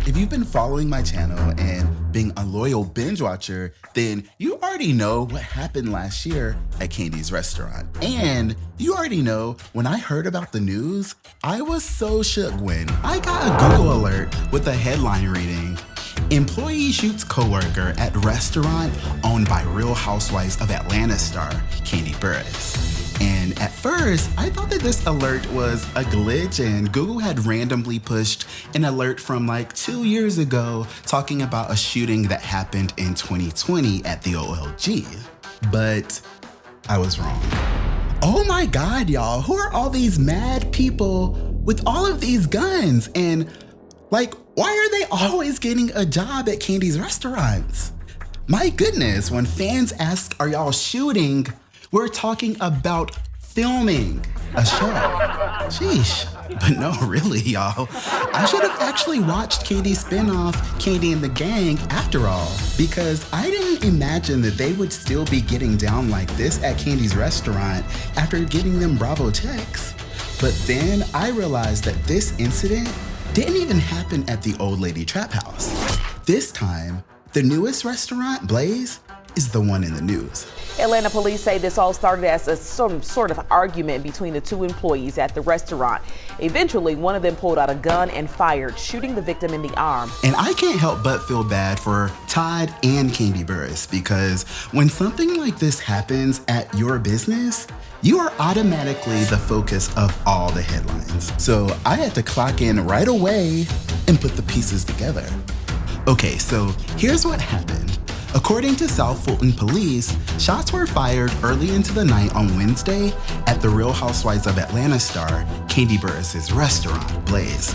If you've been following my channel and being a loyal binge watcher, then you already know what happened last year at Kandi's restaurant. And you already know when I heard about the news, I was so shook when I got a Google alert with a headline reading, "Employee shoots coworker at restaurant owned by Real Housewives of Atlanta star Kandi Burruss." And at first, I thought that this alert was a glitch and Google had randomly pushed an alert from like 2 years ago talking about a shooting that happened in 2020 at the OLG. But I was wrong. Oh my God, y'all, who are all these mad people with all of these guns? And like, why are they always getting a job at Kandi's restaurants? My goodness, when fans ask, are y'all shooting? We're talking about filming a show. Sheesh. But no, really, y'all. I should have actually watched Kandi's spinoff, Kandi and the Gang, after all, because I didn't imagine that they would still be getting down like this at Kandi's restaurant after getting them Bravo checks. But then I realized that this incident didn't even happen at the old lady trap house. This time, the newest restaurant, Blaze, is the one in the news. Atlanta police say this all started as a sort of argument between the two employees at the restaurant. Eventually, one of them pulled out a gun and fired, shooting the victim in the arm. And I can't help but feel bad for Todd and Kandi Burruss, because when something like this happens at your business, you are automatically the focus of all the headlines. So I had to clock in right away and put the pieces together. Okay, so here's what happened. According to South Fulton police, shots were fired early into the night on Wednesday at the Real Housewives of Atlanta star Kandi Burruss' restaurant, Blaze.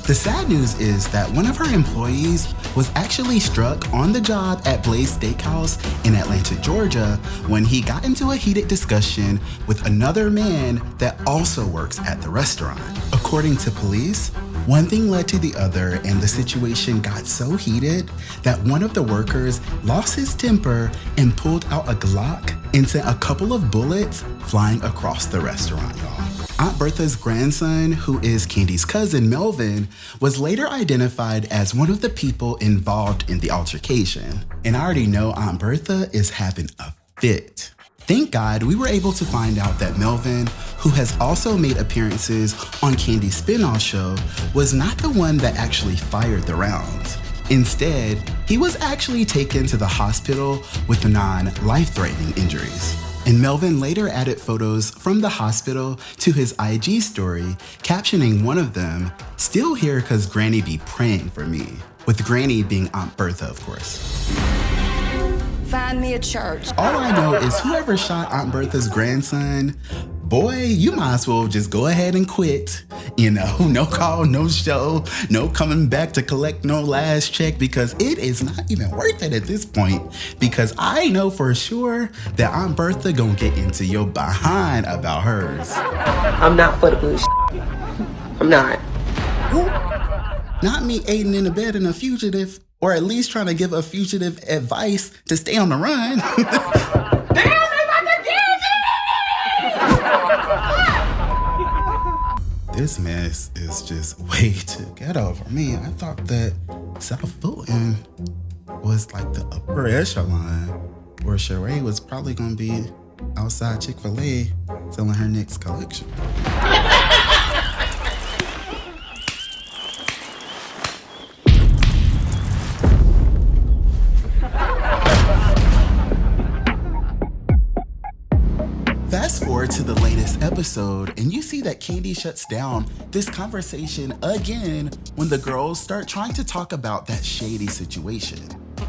The sad news is that one of her employees was actually struck on the job at Blaze Steakhouse in Atlanta, Georgia, when he got into a heated discussion with another man that also works at the restaurant. According to police, one thing led to the other, and the situation got so heated that one of the workers lost his temper and pulled out a Glock and sent a couple of bullets flying across the restaurant, y'all. Aunt Bertha's grandson, who is Kandi's cousin, Melvin, was later identified as one of the people involved in the altercation. And I already know Aunt Bertha is having a fit. Thank God we were able to find out that Melvin, who has also made appearances on Kandi's spinoff show, was not the one that actually fired the rounds. Instead, he was actually taken to the hospital with non-life-threatening injuries. And Melvin later added photos from the hospital to his IG story, captioning one of them, "Still here 'cause Granny be praying for me," with Granny being Aunt Bertha, of course. Find me a church. All I know is whoever shot Aunt Bertha's grandson, boy, you might as well just go ahead and quit. You know, no call, no show, no coming back to collect no last check, because it is not even worth it at this point. Because I know for sure that Aunt Bertha gonna get into your behind about hers. I'm not for the bullshit. I'm not. Not me aiding in the bed in a fugitive, or at least trying to give a fugitive advice to stay on the run. This mess is just way too ghetto for me. I thought that South Fulton was like the upper echelon, where Sheree was probably gonna be outside Chick-fil-A selling her next collection. Fast forward to the latest episode, and you see that Kandi shuts down this conversation again when the girls start trying to talk about that shady situation.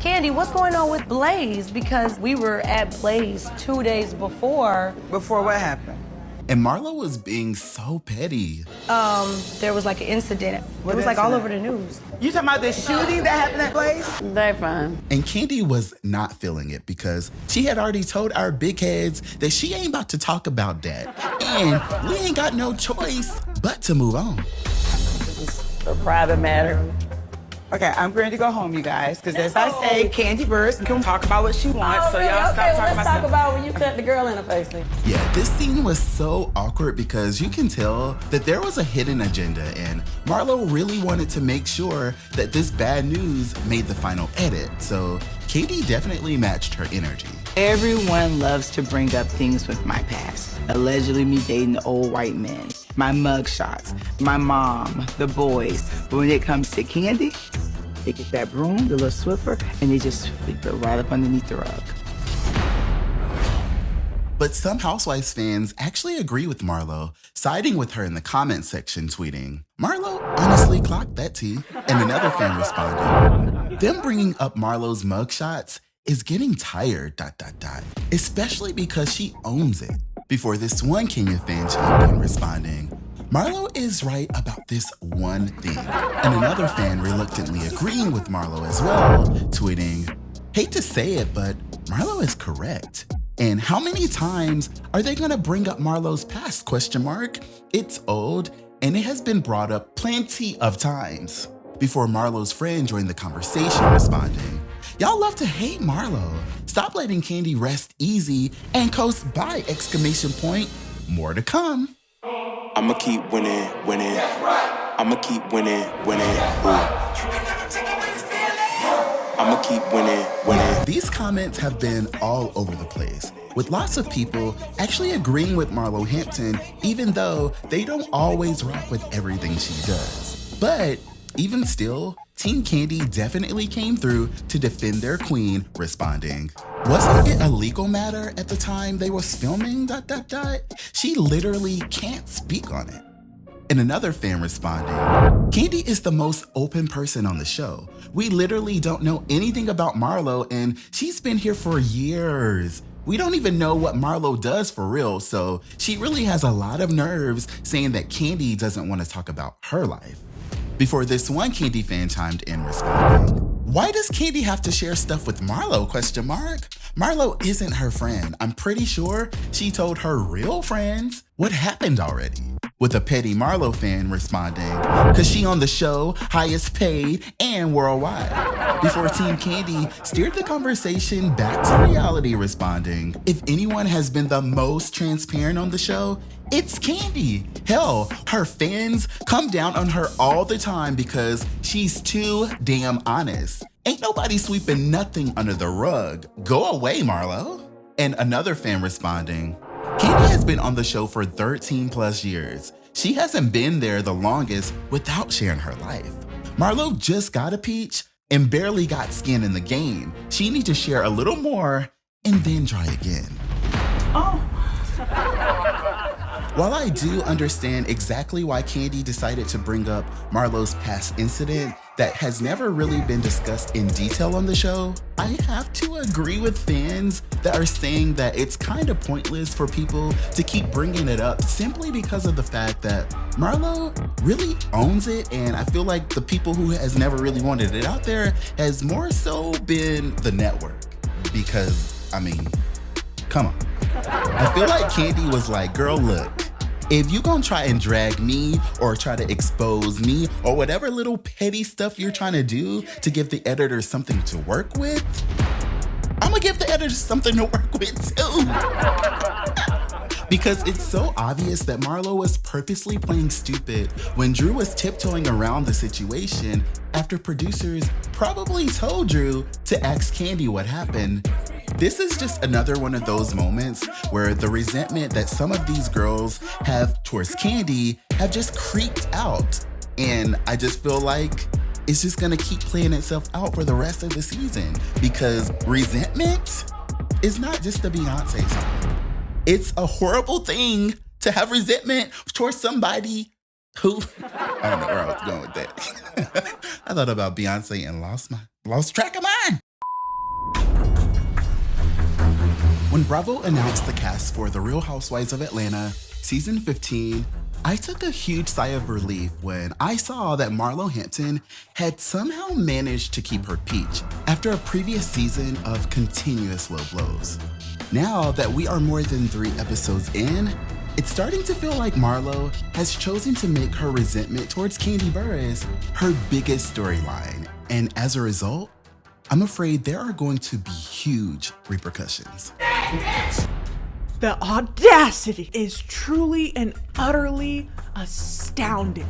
Kandi, what's going on with Blaze? Because we were at Blaze 2 days before. Before what happened? and Marlo was being so petty. There was like an incident. It was like all over the news. You talking about the shooting that happened at place? They fine. And Kandi was not feeling it because she had already told our big heads that she ain't about to talk about that. And we ain't got no choice but to move on. It's a private matter. Okay, I'm ready to go home, you guys, because as I say, Kandi Burruss can talk about what she wants, so y'all stop talking about let's talk about when you cut the girl in the face. Yeah, this scene was so awkward because you can tell that there was a hidden agenda, and Marlo really wanted to make sure that this bad news made the final edit, so Kandi definitely matched her energy. Everyone loves to bring up things with my past. Allegedly me dating the old white men, my mug shots, my mom, the boys. But when it comes to Kandi, they get that broom, the little Swiffer, and they just sweep it right up underneath the rug. But some Housewives fans actually agree with Marlo, siding with her in the comment section, tweeting, "Marlo honestly clocked that tea." And another fan responded, "Them bringing up Marlo's mugshots is getting tired, ... especially because she owns it." Before this one Kenya fan chimed in responding, "Marlo is right about this one thing." And another fan reluctantly agreeing with Marlo as well, tweeting, "Hate to say it, but Marlo is correct. And how many times are they gonna bring up Marlo's past, ? It's old, and it has been brought up plenty of times." Before Marlo's friend joined the conversation responding, "Y'all love to hate Marlo. Stop letting Kandi rest easy and coast by, ! More to come." I'ma keep winning, winning. I'ma keep winning, winning. I'ma keep winning, winning. These comments have been all over the place, with lots of people actually agreeing with Marlo Hampton, even though they don't always rock with everything she does. But even still, Team Kandi definitely came through to defend their queen, responding, "Wasn't it a legal matter at the time they was filming, ... She literally can't speak on it." And another fan responding, "Kandi is the most open person on the show. We literally don't know anything about Marlo, and she's been here for years. We don't even know what Marlo does for real, so she really has a lot of nerves saying that Kandi doesn't want to talk about her life." Before this one Kandi fan chimed in responding, "Why does Kandi have to share stuff with Marlo, ? Marlo isn't her friend. I'm pretty sure she told her real friends what happened already." With a petty Marlo fan responding, "Cause she on the show, highest paid, and worldwide." Before Team Kandi steered the conversation back to reality, responding, "If anyone has been the most transparent on the show, it's Kandi. Hell, her fans come down on her all the time because she's too damn honest. Ain't nobody sweeping nothing under the rug. Go away, Marlo." And another fan responding, "Kandi has been on the show for 13 plus years. She hasn't been there the longest without sharing her life. Marlo just got a peach and barely got skin in the game. She needs to share a little more and then try again." Oh. While I do understand exactly why Kandi decided to bring up Marlo's past incident that has never really been discussed in detail on the show, I have to agree with fans that are saying that it's kind of pointless for people to keep bringing it up simply because of the fact that Marlo really owns it, and I feel like the people who has never really wanted it out there has more so been the network. Because, I mean, come on. I feel like Kandi was like, "Girl, look, if you gonna try and drag me or try to expose me or whatever little petty stuff you're trying to do to give the editor something to work with, I'm gonna give the editor something to work with too." Because it's so obvious that Marlo was purposely playing stupid when Drew was tiptoeing around the situation after producers probably told Drew to ask Kandi what happened. This is just another one of those moments where the resentment that some of these girls have towards Kandi have just creeped out. And I just feel like it's just gonna keep playing itself out for the rest of the season, because resentment is not just a Beyonce song. It's a horrible thing to have resentment towards somebody who, I don't know where I was going with that. I thought about Beyonce and lost track of mine. When Bravo announced the cast for The Real Housewives of Atlanta, season 15, I took a huge sigh of relief when I saw that Marlo Hampton had somehow managed to keep her peach after a previous season of continuous low blows. Now that we are more than 3 episodes in, it's starting to feel like Marlo has chosen to make her resentment towards Kandi Burruss her biggest storyline. And as a result, I'm afraid there are going to be huge repercussions. The audacity is truly and utterly astounding.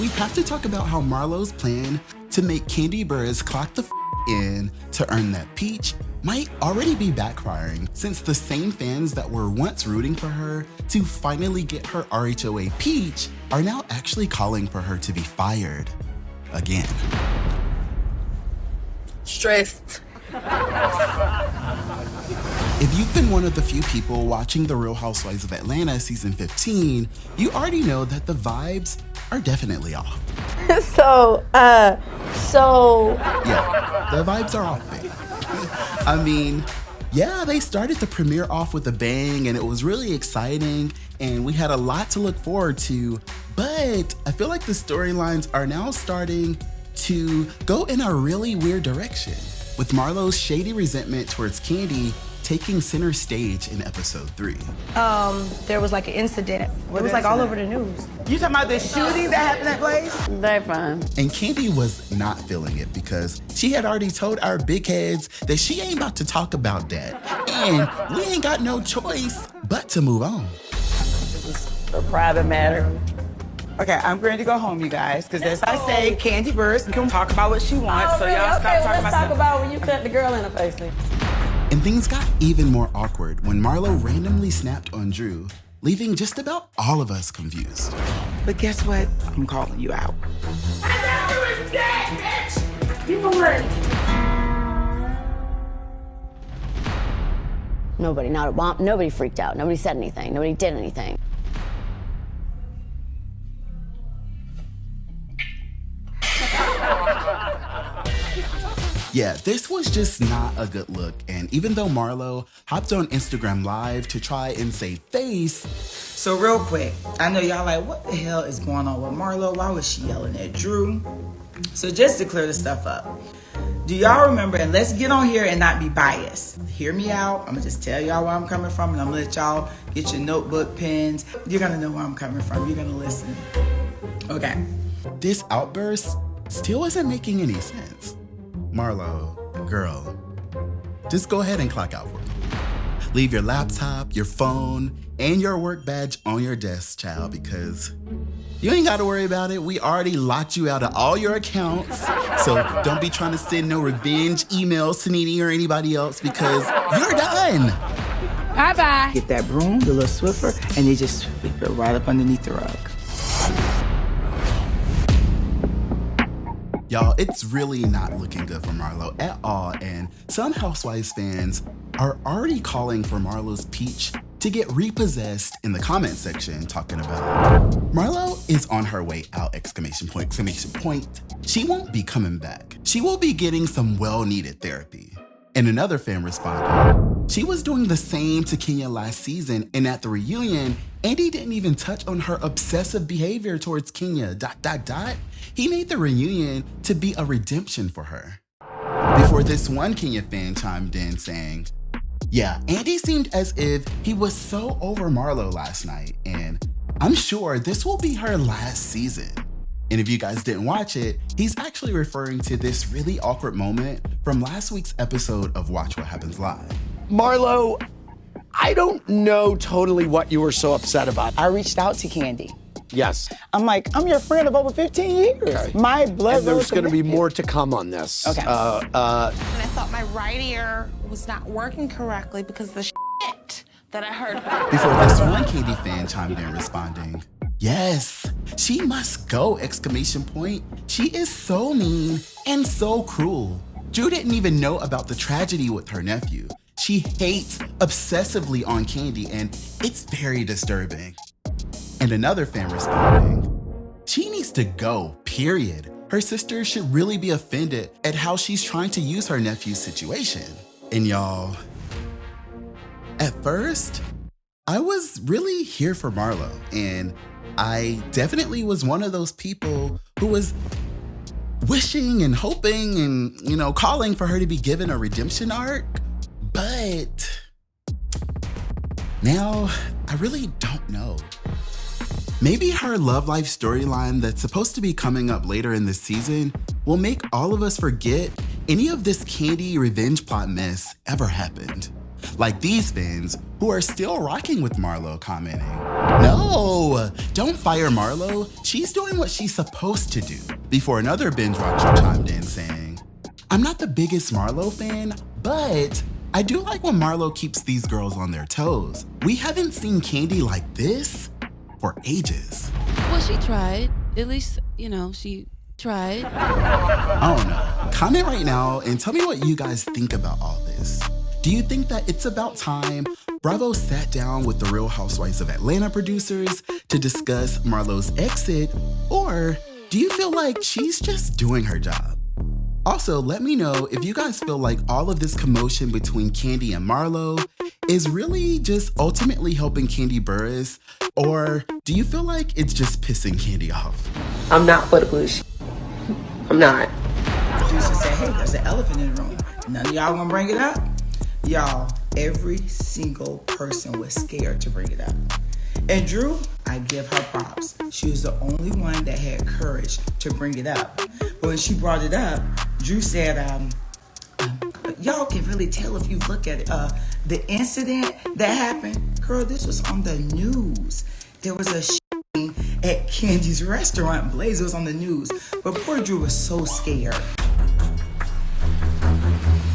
We have to talk about how Marlo's plan to make Kandi Burruss clock the in to earn that peach might already be backfiring, since the same fans that were once rooting for her to finally get her RHOA peach are now actually calling for her to be fired again. Stressed. If you've been one of the few people watching The Real Housewives of Atlanta season 15, you already know that the vibes are definitely off. Yeah, the vibes are off, babe. I mean, yeah, they started the premiere off with a bang and it was really exciting and we had a lot to look forward to, but I feel like the storylines are now starting to go in a really weird direction, with Marlo's shady resentment towards Kandi taking center stage in episode 3. There was like an incident. It was like all over the news. You talking about the shooting that happened at place? They're fine. And Kandi was not feeling it because she had already told our big heads that she ain't about to talk about that. And we ain't got no choice but to move on. It was a private matter. Okay, I'm ready to go home, you guys, because as I say, Kandi Burruss can talk about what she wants, so y'all stop talking about let's talk about when you cut the girl in the face then. And things got even more awkward when Marlo randomly snapped on Drew, leaving just about all of us confused. But guess what? I'm calling you out. Nobody freaked out. Nobody said anything. Nobody did anything. Yeah, this was just not a good look, and even though Marlo hopped on Instagram Live to try and save face. So real quick, I know y'all like, what the hell is going on with Marlo? Why was she yelling at Drew? So just to clear this stuff up, do y'all remember, and let's get on here and not be biased. Hear me out, I'm gonna just tell y'all where I'm coming from, and I'm gonna let y'all get your notebook, pens. You're gonna know where I'm coming from, you're gonna listen. Okay. This outburst still isn't making any sense. Marlo, girl, just go ahead and clock out for me. Leave your laptop, your phone, and your work badge on your desk, child, because you ain't gotta worry about it. We already locked you out of all your accounts. So don't be trying to send no revenge emails to Nene or anybody else because you're done. Bye-bye. Get that broom, the little Swiffer, and you just sweep it right up underneath the rug. Y'all, it's really not looking good for Marlo at all, and some Housewives fans are already calling for Marlo's peach to get repossessed in the comment section, talking about Marlo is on her way out, exclamation point. She won't be coming back. She will be getting some well-needed therapy. And another fan responded, she was doing the same to Kenya last season, and at the reunion, Andy didn't even touch on her obsessive behavior towards Kenya, ... He made the reunion to be a redemption for her. Before this one Kenya fan chimed in saying, yeah, Andy seemed as if he was so over Marlo last night, and I'm sure this will be her last season. And if you guys didn't watch it, he's actually referring to this really awkward moment from last week's episode of Watch What Happens Live. Marlo, I don't know totally what you were so upset about. I reached out to Kandi. Yes. I'm like, I'm your friend of over 15 years. Okay. My blood. And there's going to be more to come on this. Okay. And I thought my right ear was not working correctly because the shit that I heard. Before this one Kandi fan chimed in responding, yes, she must go, exclamation point. She is so mean and so cruel. Drew didn't even know about the tragedy with her nephew. She hates obsessively on Kandi, and it's very disturbing. And another fan responding, she needs to go, period. Her sister should really be offended at how she's trying to use her nephew's situation. And y'all, at first, I was really here for Marlo, and I definitely was one of those people who was wishing and hoping and, calling for her to be given a redemption arc. But now I really don't know. Maybe her love life storyline that's supposed to be coming up later in this season will make all of us forget any of this Kandi revenge plot mess ever happened. Like these fans who are still rocking with Marlo commenting, "No, don't fire Marlo. She's doing what she's supposed to do." Before another binge watcher chimed in saying, "I'm not the biggest Marlo fan, but I do like when Marlo keeps these girls on their toes. We haven't seen Kandi like this for ages." Well, she tried. At least, she tried. I don't know. Comment right now and tell me what you guys think about all this. Do you think that it's about time Bravo sat down with the Real Housewives of Atlanta producers to discuss Marlo's exit, or do you feel like she's just doing her job? Also, let me know if you guys feel like all of this commotion between Kandi and Marlo is really just ultimately helping Kandi Burruss, or do you feel like it's just pissing Kandi off? I'm not for the bullshit. I'm not. Producer said, hey, there's an elephant in the room. None of y'all gonna bring it up? Y'all, every single person was scared to bring it up. And Drew, I give her props. She was the only one that had courage to bring it up. But when she brought it up, Drew said, y'all can really tell if you look at it. The incident that happened, girl, this was on the news. There was a shooting at Kandi's restaurant. Blaze was on the news. But poor Drew was so scared.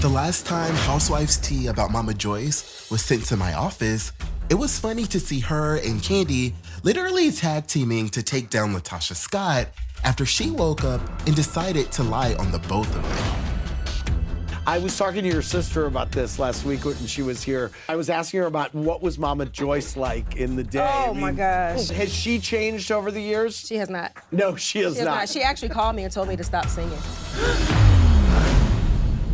The last time Housewives tea about Mama Joyce was sent to my office, it was funny to see her and Kandi literally tag teaming to take down Latasha Scott after she woke up and decided to lie on the both of them. I was talking to your sister about this last week when she was here. I was asking her about what was Mama Joyce like in the day. Oh my gosh. Has she changed over the years? She has not. No, she has not. She actually called me and told me to stop singing.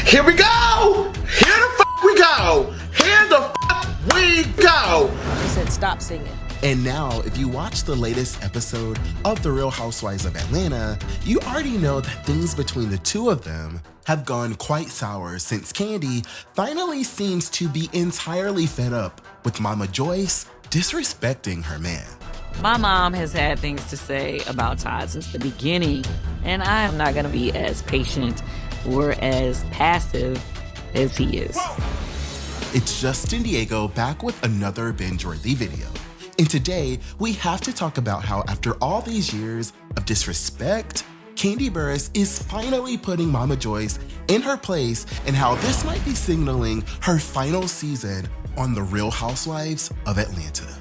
Here we go! Here the f we go! Here the f we go! She said stop singing. And now, if you watch the latest episode of The Real Housewives of Atlanta, you already know that things between the two of them have gone quite sour since Kandi finally seems to be entirely fed up with Mama Joyce disrespecting her man. My mom has had things to say about Todd since the beginning, and I'm not gonna be as patient or as passive as he is. It's Justin Diego back with another binge-worthy video. And today, we have to talk about how after all these years of disrespect, Kandi Burruss is finally putting Mama Joyce in her place and how this might be signaling her final season on The Real Housewives of Atlanta.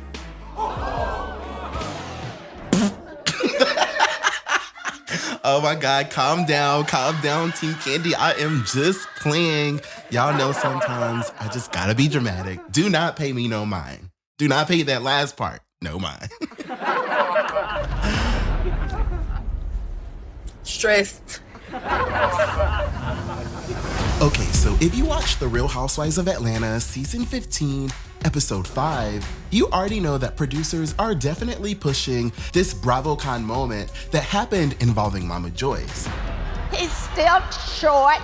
Oh my God, calm down, Team Kandi. I am just playing. Y'all know sometimes I just gotta be dramatic. Do not pay me no mind. Do not pay that last part no mind. Stressed. Okay, so if you watch The Real Housewives of Atlanta Season 15, Episode 5, you already know that producers are definitely pushing this BravoCon moment that happened involving Mama Joyce. He's still short.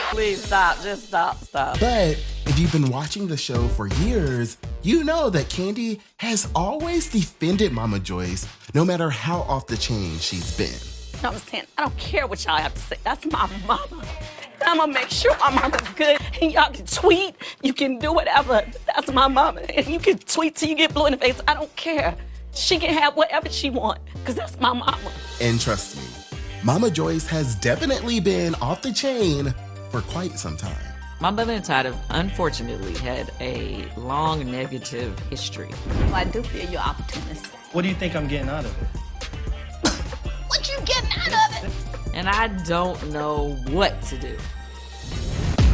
Please stop, just stop. But if you've been watching the show for years, you know that Kandi has always defended Mama Joyce no matter how off the chain she's been. I understand. I don't care what y'all have to say. That's my mama. I'm gonna make sure my mama's good. And y'all can tweet, you can do whatever. That's my mama. And you can tweet till you get blue in the face. I don't care. She can have whatever she wants, because that's my mama. And trust me, Mama Joyce has definitely been off the chain for quite some time. My mother and Todd have unfortunately had a long negative history. I do feel you're opportunist. What do you think I'm getting out of it? What you getting out of it? And I don't know what to do.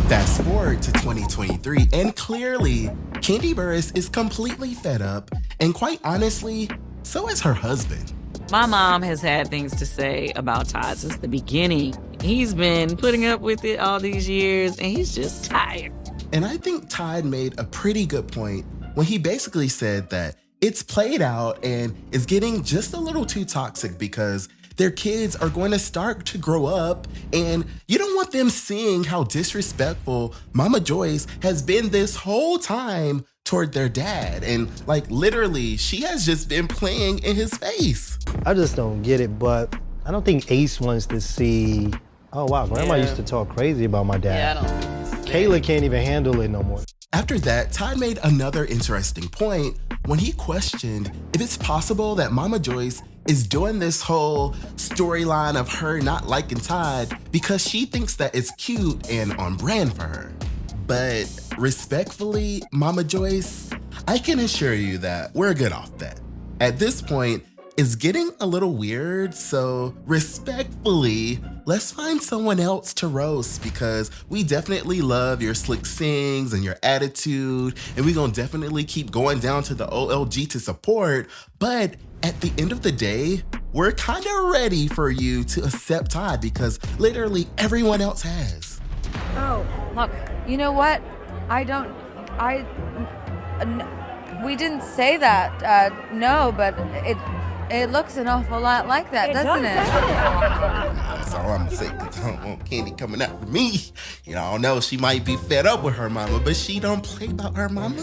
Fast forward to 2023, and clearly, Kandi Burruss is completely fed up, and quite honestly, so is her husband. My mom has had things to say about Todd since the beginning. He's been putting up with it all these years, and he's just tired. And I think Todd made a pretty good point when he basically said that it's played out and is getting just a little too toxic because their kids are going to start to grow up and you don't want them seeing how disrespectful Mama Joyce has been this whole time toward their dad. And like literally, she has just been playing in his face. I just don't get it, but I don't think Ace wants to see, oh wow, Grandma used to talk crazy about my dad. Yeah, I don't. Kayla can't even handle it no more. After that, Todd made another interesting point when he questioned if it's possible that Mama Joyce is doing this whole storyline of her not liking Todd because she thinks that it's cute and on brand for her. But respectfully, Mama Joyce, I can assure you that we're good off that. At this point, it's getting a little weird, so respectfully, let's find someone else to roast because we definitely love your slick sings and your attitude, and we gonna definitely keep going down to the OLG to support, but at the end of the day, we're kind of ready for you to accept Todd because literally everyone else has. Oh, look, you know what? We didn't say that, no, but it looks an awful lot like that, doesn't it? That's all I'm saying, because I don't want Kandi coming after me. You know, I don't know, she might be fed up with her mama, but she don't play about her mama.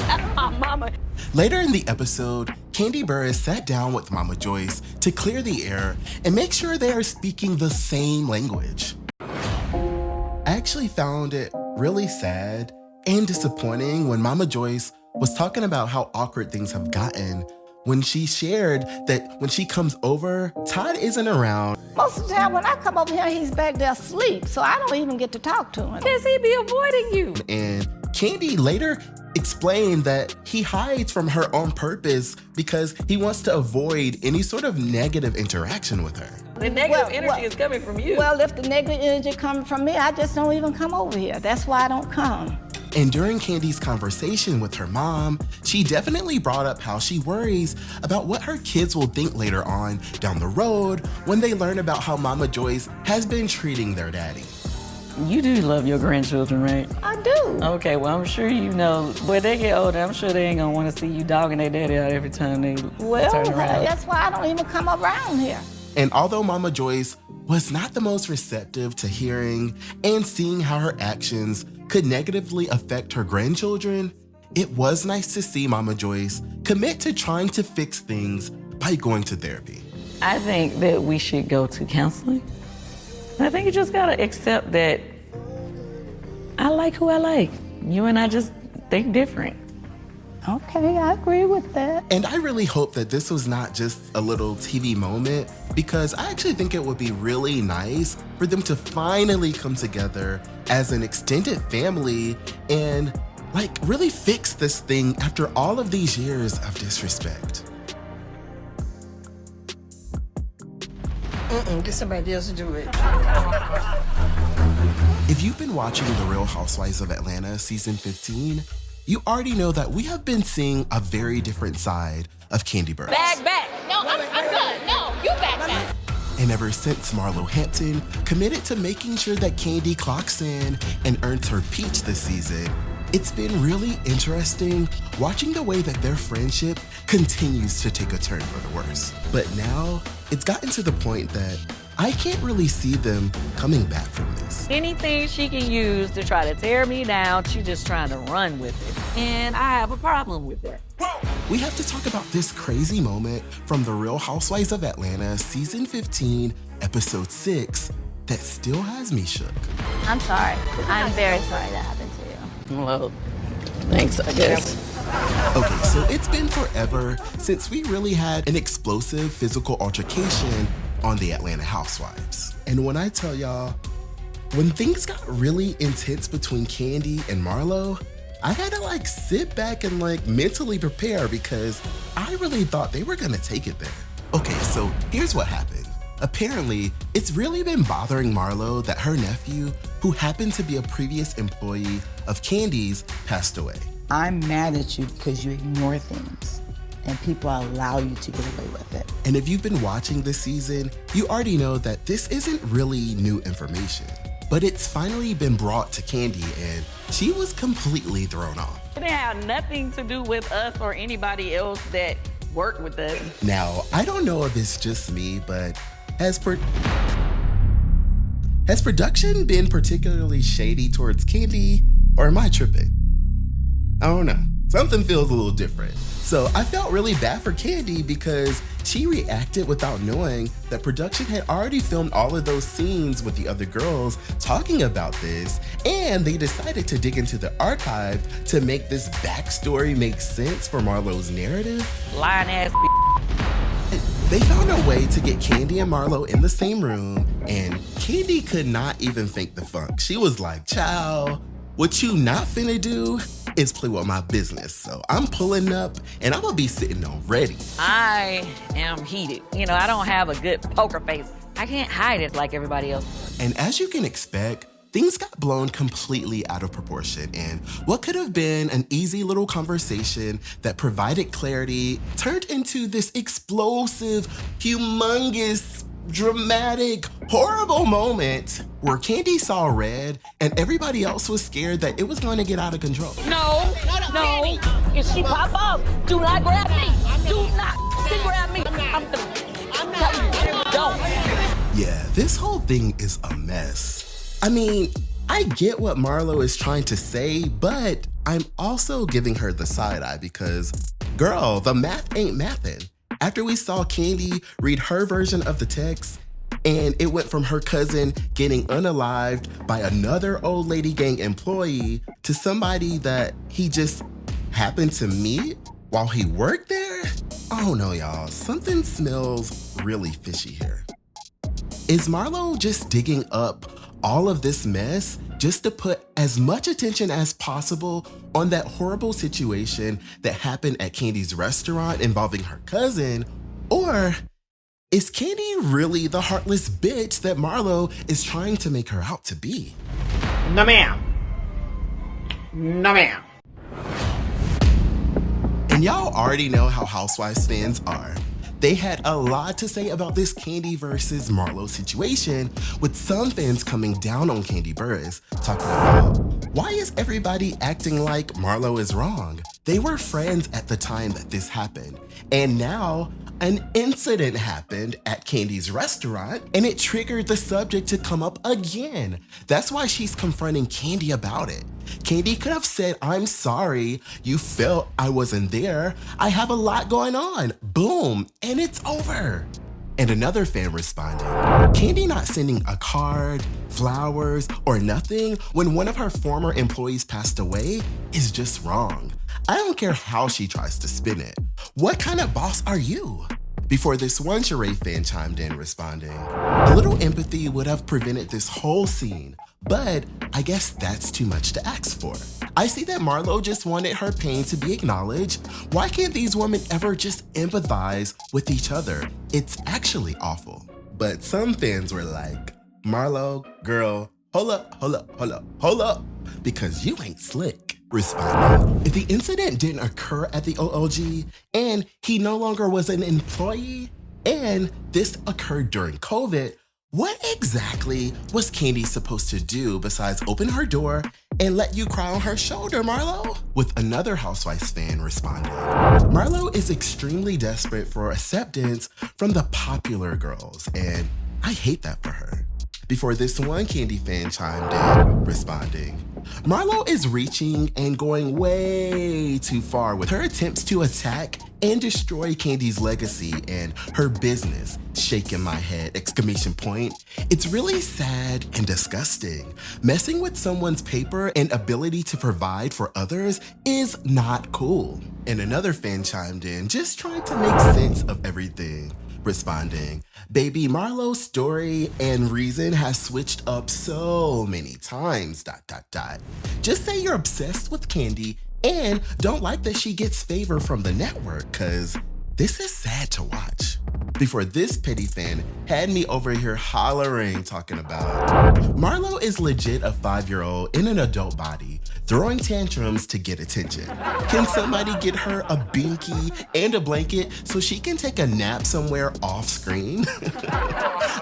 That's my mama. Later in the episode, Kandi Burruss sat down with Mama Joyce to clear the air and make sure they are speaking the same language. I actually found it really sad and disappointing when Mama Joyce was talking about how awkward things have gotten when she shared that when she comes over, Todd isn't around. Most of the time when I come over here, he's back there asleep, so I don't even get to talk to him. Because he be avoiding you. And Kandi later explained that he hides from her on purpose because he wants to avoid any sort of negative interaction with her. The negative energy is coming from you. Well, if the negative energy coming from me, I just don't even come over here. That's why I don't come. And during Kandi's conversation with her mom, she definitely brought up how she worries about what her kids will think later on down the road when they learn about how Mama Joyce has been treating their daddy. You do love your grandchildren, right? I do. Okay, well, I'm sure you know, when they get older, I'm sure they ain't gonna wanna see you dogging their daddy out every time they turn around. That's why I don't even come around here. And although Mama Joyce was not the most receptive to hearing and seeing how her actions could negatively affect her grandchildren, it was nice to see Mama Joyce commit to trying to fix things by going to therapy. I think that we should go to counseling. I think you just gotta accept that I like who I like. You and I just think different. Okay, I agree with that. And I really hope that this was not just a little TV moment because I actually think it would be really nice for them to finally come together as an extended family and like really fix this thing after all of these years of disrespect. Get somebody else to do it. If you've been watching The Real Housewives of Atlanta season 15, you already know that we have been seeing a very different side of Kandi Burruss. Back. No, I'm good. No, you back. And ever since Marlo Hampton committed to making sure that Kandi clocks in and earns her peach this season, it's been really interesting watching the way that their friendship continues to take a turn for the worse. But now, it's gotten to the point that I can't really see them coming back from this. Anything she can use to try to tear me down, she's just trying to run with it. And I have a problem with that. We have to talk about this crazy moment from The Real Housewives of Atlanta season 15, episode 6, that still has me shook. I'm sorry. I'm very sorry that happened to you. Well, thanks, I guess. Okay, so it's been forever since we really had an explosive physical altercation on the Atlanta Housewives. And when I tell y'all, when things got really intense between Kandi and Marlo, I had to like sit back and like mentally prepare because I really thought they were gonna take it there. Okay, so here's what happened. Apparently, it's really been bothering Marlo that her nephew, who happened to be a previous employee of Kandi's, passed away. I'm mad at you because you ignore things and people allow you to get away with it. And if you've been watching this season, you already know that this isn't really new information. But it's finally been brought to Kandi, and she was completely thrown off. It didn't have nothing to do with us or anybody else that worked with us. Now, I don't know if it's just me, but has production been particularly shady towards Kandi, or am I tripping? I don't know. Something feels a little different. So I felt really bad for Kandi because she reacted without knowing that production had already filmed all of those scenes with the other girls talking about this, and they decided to dig into the archive to make this backstory make sense for Marlo's narrative. Lying ass They found a way to get Kandi and Marlo in the same room, and Kandi could not even fake the funk. She was like, "Ciao, what you not finna do is play with my business. So I'm pulling up and I'm gonna be sitting on ready." I am heated. I don't have a good poker face. I can't hide it like everybody else. And as you can expect, things got blown completely out of proportion, and what could have been an easy little conversation that provided clarity turned into this explosive, humongous, dramatic, horrible moment where Kandi saw red and everybody else was scared that it was going to get out of control. No. If she pop up, do not grab me. Do not grab me. I'm telling you, don't. Yeah, this whole thing is a mess. I mean, I get what Marlo is trying to say, but I'm also giving her the side eye because, girl, the math ain't mathin'. After we saw Kandi read her version of the text, and it went from her cousin getting unalived by another old lady gang employee to somebody that he just happened to meet while he worked there? I don't know, y'all. Something smells really fishy here. Is Marlo just digging up all of this mess just to put as much attention as possible on that horrible situation that happened at Kandi's restaurant involving her cousin? Or is Kandi really the heartless bitch that Marlo is trying to make her out to be? No, ma'am. No, ma'am. And y'all already know how Housewives fans are. They had a lot to say about this Kandi versus Marlo situation, with some fans coming down on Kandi Burruss, talking about, why is everybody acting like Marlo is wrong? They were friends at the time that this happened, and now an incident happened at Kandi's restaurant, and it triggered the subject to come up again. That's why she's confronting Kandi about it. Kandi could have said, "I'm sorry, you felt I wasn't there. I have a lot going on." Boom, and it's over. And another fan responded, Kandi not sending a card, flowers, or nothing when one of her former employees passed away is just wrong. I don't care how she tries to spin it. What kind of boss are you? Before this, one Sheree fan chimed in responding, "A little empathy would have prevented this whole scene, but I guess that's too much to ask for. I see that Marlo just wanted her pain to be acknowledged. Why can't these women ever just empathize with each other? It's actually awful." But some fans were like, "Marlo, girl, hold up, because you ain't slick." Responding, if the incident didn't occur at the OLG and he no longer was an employee and this occurred during COVID, what exactly was Kandi supposed to do besides open her door and let you cry on her shoulder, Marlo? With another Housewives fan responding, Marlo is extremely desperate for acceptance from the popular girls, and I hate that for her. Before this, one Kandi fan chimed in, responding, Marlo is reaching and going way too far with her attempts to attack and destroy Kandi's legacy and her business. Shaking my head, exclamation point. It's really sad and disgusting. Messing with someone's paper and ability to provide for others is not cool. And another fan chimed in, just trying to make sense of everything, responding, baby, Marlo's story and reason has switched up so many times, ... Just say you're obsessed with Kandi and don't like that she gets favor from the network, cause this is sad to watch. Before this petty fan had me over here hollering, talking about, Marlo is legit a 5-year-old in an adult body, throwing tantrums to get attention. Can somebody get her a binky and a blanket so she can take a nap somewhere off screen?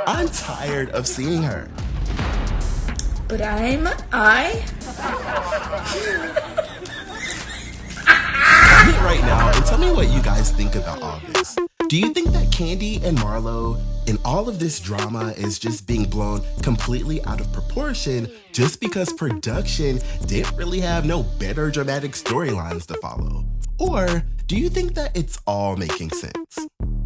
I'm tired of seeing her. But Hit right now and tell me what you guys think about all this. Do you think that Kandi and Marlo and all of this drama is just being blown completely out of proportion just because production didn't really have no better dramatic storylines to follow? Or do you think that it's all making sense?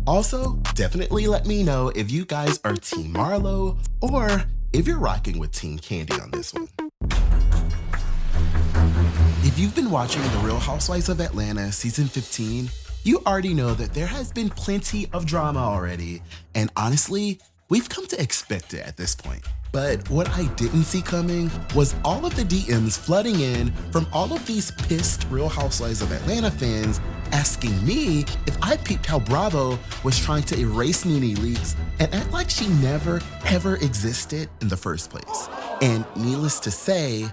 Also, definitely let me know if you guys are Team Marlo or if you're rocking with Team Kandi on this one. If you've been watching The Real Housewives of Atlanta season 15, you already know that there has been plenty of drama already, and honestly, we've come to expect it at this point. But what I didn't see coming was all of the DMs flooding in from all of these pissed Real Housewives of Atlanta fans asking me if I peeped how Bravo was trying to erase Nene Leakes and act like she never ever existed in the first place. And needless to say,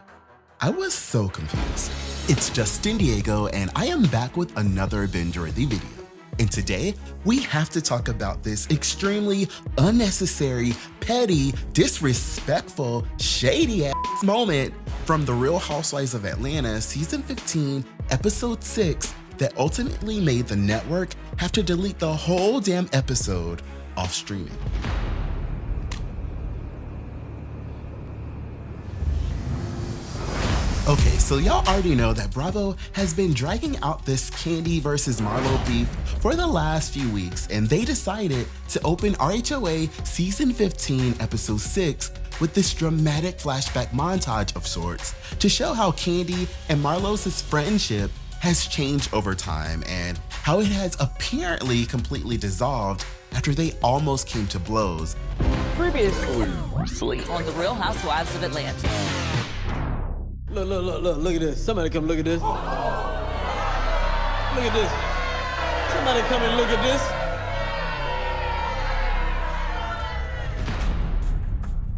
I was so confused. It's Justin Diego, and I am back with another binge-worthy video. And today, we have to talk about this extremely unnecessary, petty, disrespectful, shady-ass moment from The Real Housewives of Atlanta season 15, episode 6, that ultimately made the network have to delete the whole damn episode off streaming. Okay, so y'all already know that Bravo has been dragging out this Kandi versus Marlo beef for the last few weeks, and they decided to open RHOA season 15, episode 6 with this dramatic flashback montage of sorts to show how Kandi and Marlo's friendship has changed over time and how it has apparently completely dissolved after they almost came to blows. Previously on The Real Housewives of Atlanta. Look at this. Somebody come look at this. Look at this. Somebody come and look at this.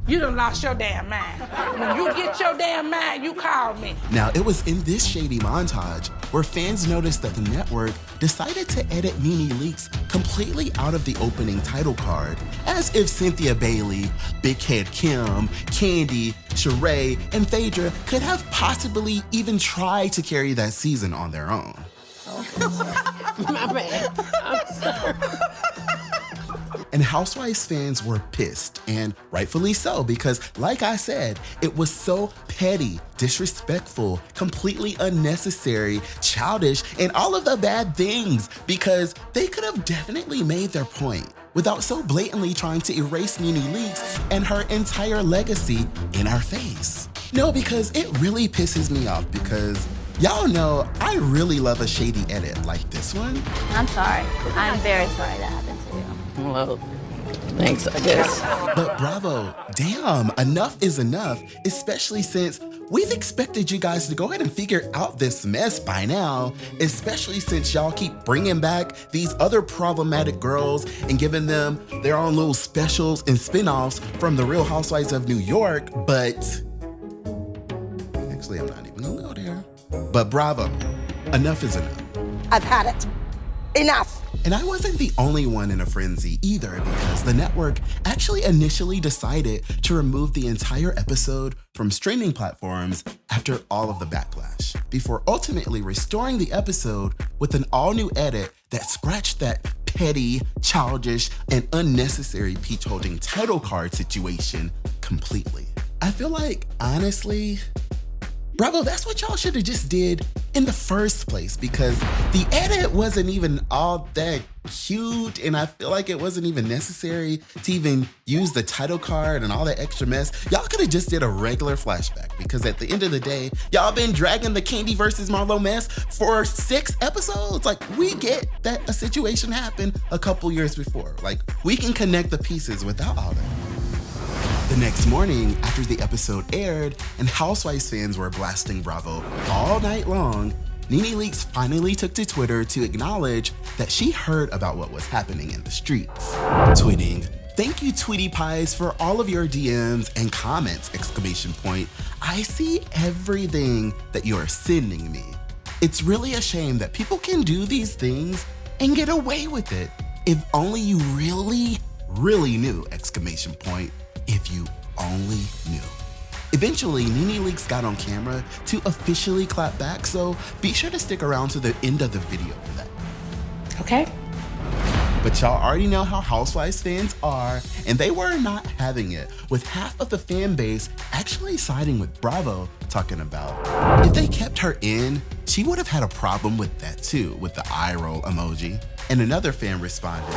You done lost your damn mind. When you get your damn mind, you call me. Now, it was in this shady montage where fans noticed that the network decided to edit Nene Leakes completely out of the opening title card, as if Cynthia Bailey, Big Head Kim, Kandi, Sheree, and Phaedra could have possibly even tried to carry that season on their own. My bad. I'm sorry. And Housewives fans were pissed, and rightfully so, because like I said, it was so petty, disrespectful, completely unnecessary, childish, and all of the bad things, because they could have definitely made their point without so blatantly trying to erase Nene Leakes and her entire legacy in our face. No, because it really pisses me off, because y'all know I really love a shady edit like this one. I'm sorry. I'm very sorry that happened to you. Well, thanks, I guess. But Bravo, damn, enough is enough, especially since we've expected you guys to go ahead and figure out this mess by now, especially since y'all keep bringing back these other problematic girls and giving them their own little specials and spin-offs from The Real Housewives of New York, but actually, I'm not even gonna go there. But Bravo, enough is enough. I've had it. Enough. And I wasn't the only one in a frenzy either, because the network actually initially decided to remove the entire episode from streaming platforms after all of the backlash, before ultimately restoring the episode with an all-new edit that scratched that petty, childish, and unnecessary peach-holding title card situation completely. I feel like, honestly, Bravo, that's what y'all should have just did in the first place, because the edit wasn't even all that cute, and I feel like it wasn't even necessary to even use the title card and all that extra mess. Y'all could have just did a regular flashback, because at the end of the day, y'all been dragging the Kandi versus Marlo mess for 6 episodes. Like, we get that a situation happened a couple years before. Like, we can connect the pieces without all that. The next morning, after the episode aired and Housewives fans were blasting Bravo all night long, Nene Leakes finally took to Twitter to acknowledge that she heard about what was happening in the streets, tweeting, "Thank you, Tweety Pies, for all of your DMs and comments, ! I see everything that you are sending me. It's really a shame that people can do these things and get away with it. If only you really knew, ! If you only knew." Eventually, Nene Leakes got on camera to officially clap back, so be sure to stick around to the end of the video for that. Okay. But y'all already know how Housewives fans are, and they were not having it, with half of the fan base actually siding with Bravo, talking about if they kept her in, she would have had a problem with that too, with the eye roll emoji. And another fan responded,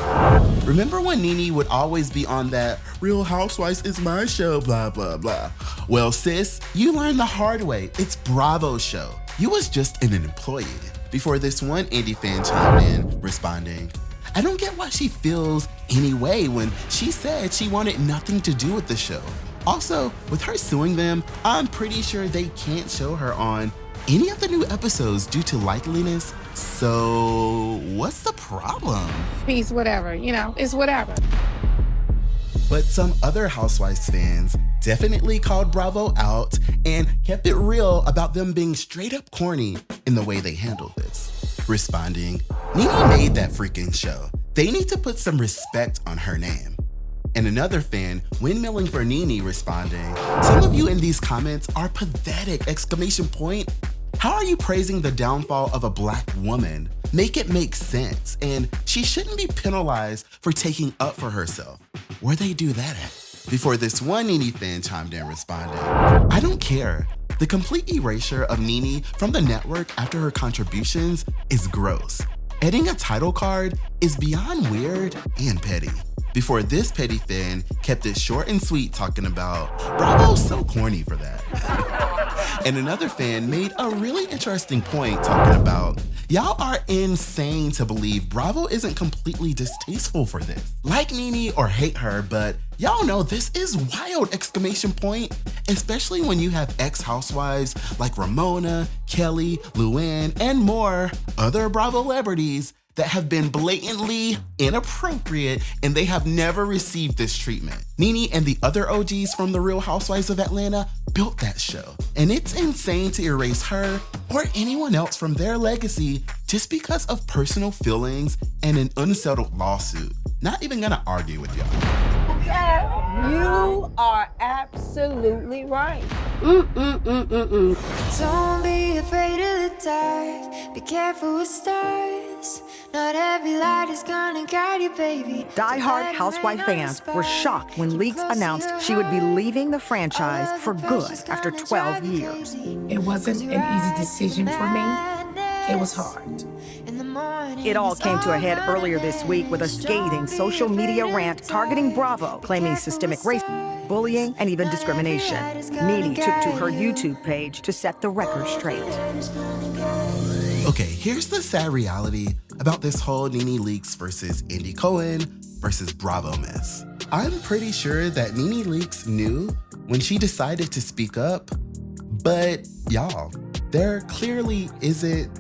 remember when Nene would always be on that Real Housewives is my show, blah, blah, blah. Well, sis, you learned the hard way. It's Bravo's show. You was just an employee. Before this one Andy fan chimed in, responding, I don't get why she feels any way when she said she wanted nothing to do with the show. Also, with her suing them, I'm pretty sure they can't show her on any of the new episodes due to likeliness. So what's the problem? Peace, whatever, it's whatever. But some other Housewives fans definitely called Bravo out and kept it real about them being straight up corny in the way they handled this. Responding, Nene made that freaking show. They need to put some respect on her name. And another fan, windmilling for Nene, responding, some of you in these comments are pathetic, exclamation point. How are you praising the downfall of a Black woman? Make it make sense, and she shouldn't be penalized for taking up for herself. Where they do that at? Before this one Nene fan chimed in responding, I don't care. The complete erasure of Nene from the network after her contributions is gross. Adding a title card is beyond weird and petty. Before this petty fan kept it short and sweet, talking about, Bravo's so corny for that. And another fan made a really interesting point, talking about, y'all are insane to believe Bravo isn't completely distasteful for this. Like Nene or hate her, but y'all know this is wild, exclamation point. Especially when you have ex-housewives like Ramona, Kelly, Luann, and more other Bravo celebrities that have been blatantly inappropriate and they have never received this treatment. Nene and the other OGs from the Real Housewives of Atlanta built that show. And it's insane to erase her or anyone else from their legacy just because of personal feelings and an unsettled lawsuit. Not even gonna argue with y'all. You are absolutely right. Don't be afraid of the dark. Be careful with stars. Not every light is gonna guide you, baby. Die-hard Housewife fans were shocked when Leakes announced she would be leaving the franchise for good after 12 years. It wasn't an easy decision for me. It was hard. It all came to a head earlier this week with a scathing social media rant targeting Bravo, claiming systemic racism, bullying, and even discrimination. Nene took to her YouTube page to set the record straight. Okay, here's the sad reality about this whole Nene Leakes versus Andy Cohen versus Bravo mess. I'm pretty sure that Nene Leakes knew when she decided to speak up, but y'all, there clearly isn't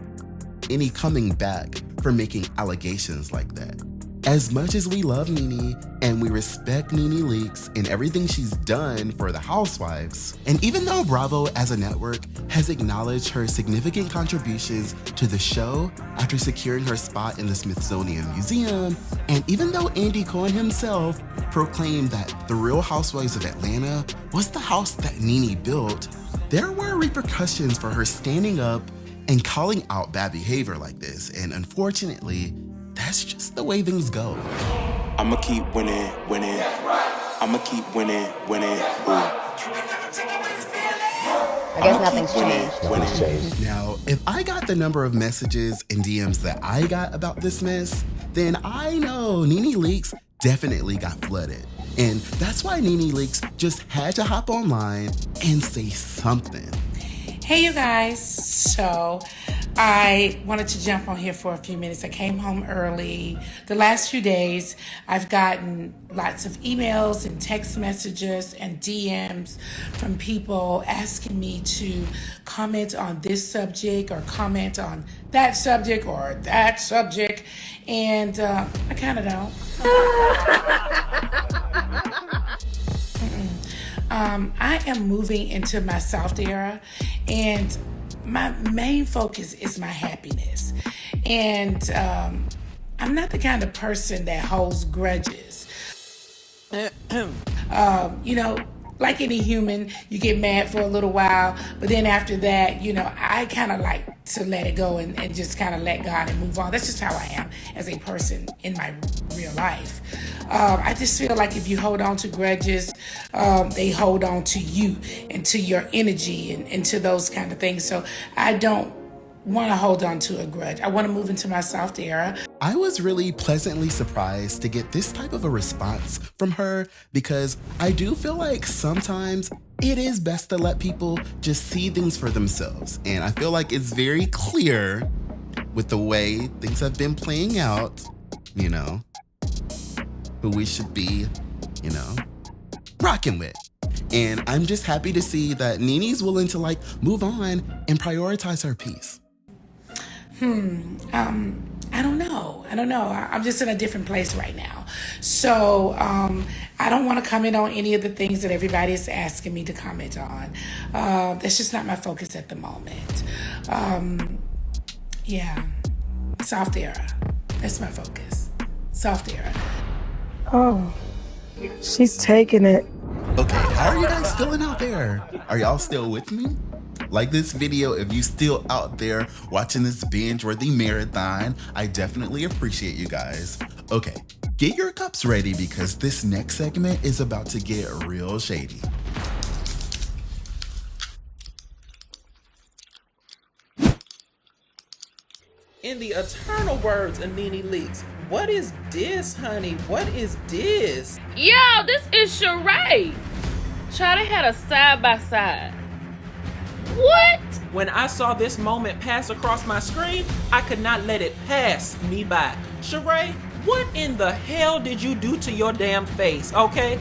any coming back for making allegations like that. As much as we love Nene and we respect Nene Leakes and everything she's done for the Housewives, and even though Bravo as a network has acknowledged her significant contributions to the show after securing her spot in the Smithsonian Museum, and even though Andy Cohen himself proclaimed that the Real Housewives of Atlanta was the house that Nene built, there were repercussions for her standing up and calling out bad behavior like this, and unfortunately, that's just the way things go. I'ma keep winning, winning. I'ma keep winning, winning. I guess nothing's changed. Now, if I got the number of messages and DMs that I got about this mess, then I know Nene Leakes definitely got flooded. And that's why Nene Leakes just had to hop online and say something. Hey, you guys. So I wanted to jump on here for a few minutes. I came home early. The last few days, I've gotten lots of emails and text messages and DMs from people asking me to comment on this subject or comment on that subject or that subject. And I kind of don't. I am moving into my soft era, and my main focus is my happiness. And I'm not the kind of person that holds grudges. like any human, you get mad for a little while, but then after that, you know, I kind of like to let it go and just kind of let God and move on. That's just how I am as a person in my real life. I just feel like if you hold on to grudges, they hold on to you and to your energy and to those kind of things. So I don't want to hold on to a grudge. I want to move into my soft era. I was really pleasantly surprised to get this type of a response from her because I do feel like sometimes it is best to let people just see things for themselves. And I feel like it's very clear with the way things have been playing out, you know, who we should be, you know, rocking with. And I'm just happy to see that Nene's willing to like move on and prioritize her peace. I don't know. I'm just in a different place right now. So I don't want to comment on any of the things that everybody is asking me to comment on. That's just not my focus at the moment. Yeah, soft era. That's my focus. Soft era. Oh, she's taking it. Okay, how are you guys feeling out there? Are y'all still with me? Like this video if you still out there watching this binge-worthy marathon. I definitely appreciate you guys. Okay, get your cups ready because this next segment is about to get real shady. In the eternal words of Nene Leakes, what is this, honey? What is this? Yo, this is Sheree. Child, they had a side-by-side. What? When I saw this moment pass across my screen, I could not let it pass me by. Sheree, what in the hell did you do to your damn face, okay?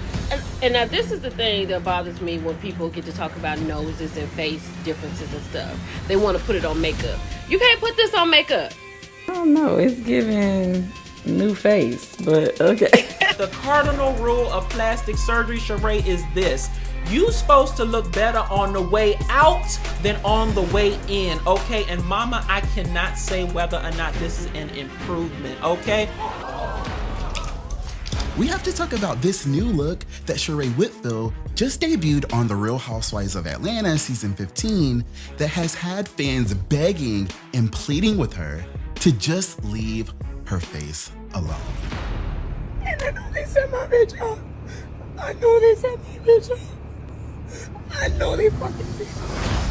And now this is the thing that bothers me when people get to talk about noses and face differences and stuff. They want to put it on makeup. You can't put this on makeup. I don't know, it's giving new face, but okay. The cardinal rule of plastic surgery, Sheree, is this. You supposed to look better on the way out than on the way in, okay? And mama, I cannot say whether or not this is an improvement, okay? We have to talk about this new look that Sheree Whitfield just debuted on the Real Housewives of Atlanta season 15 that has had fans begging and pleading with her to just leave her face alone. And I know they said my bitch up. I know they said my bitch up. I know they fucking did.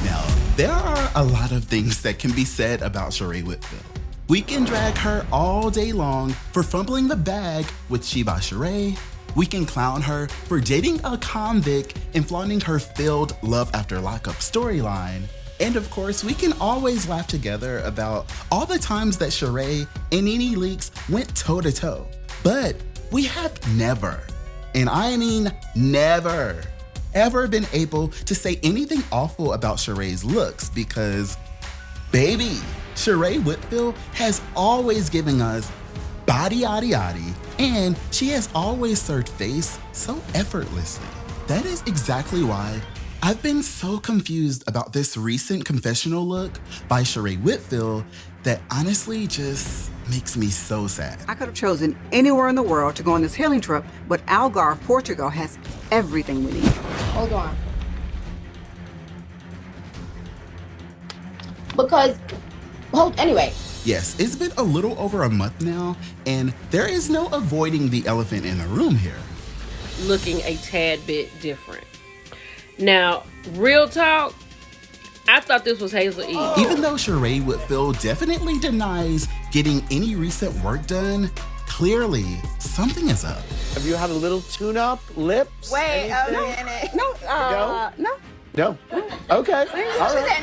Now, there are a lot of things that can be said about Sheree Whitfield. We can drag her all day long for fumbling the bag with She by Sheree. We can clown her for dating a convict and flaunting her failed love after lockup storyline. And of course, we can always laugh together about all the times that Sheree and Nene Leakes went toe-to-toe. But we have never, and I mean never, ever been able to say anything awful about Sheree's looks because, baby, Sheree Whitfield has always given us body, and she has always served face so effortlessly. That is exactly why I've been so confused about this recent confessional look by Sheree Whitfield that honestly just makes me so sad. I could have chosen anywhere in the world to go on this healing trip, but Algarve, Portugal has everything we need. Hold on. Because, anyway. Yes, it's been a little over a month now, and there is no avoiding the elephant in the room here. Looking a tad bit different. Now, real talk, I thought this was Hazel E. Even though Sheree Whitfield definitely denies getting any recent work done, clearly something is up. Have you had a little tune-up, lips? Wait a minute. No. No? Okay. All right.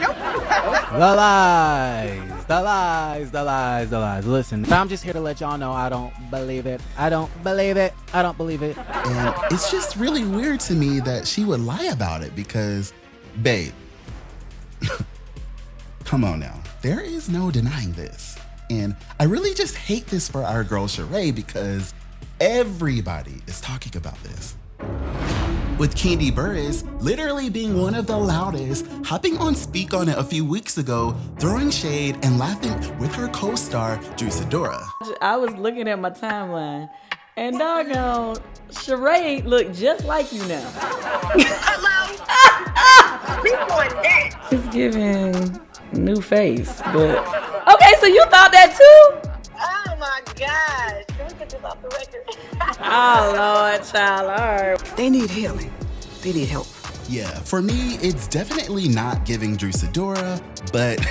The lies. Listen, I'm just here to let y'all know I don't believe it. I don't believe it. And it's just really weird to me that she would lie about it because, babe, come on now. There is no denying this. And I really just hate this for our girl Sheree because everybody is talking about this. With Kandi Burruss literally being one of the loudest, hopping on Speak On It a few weeks ago, throwing shade and laughing with her co-star, Sidora. I was looking at my timeline And doggone, Sheree look just like you now. It's giving new face, but okay, so you thought that too? Oh my gosh. Can we get this off the record? Oh Lord, child, all right. They need healing. They need help. Yeah, for me, it's definitely not giving Drew Sidora, but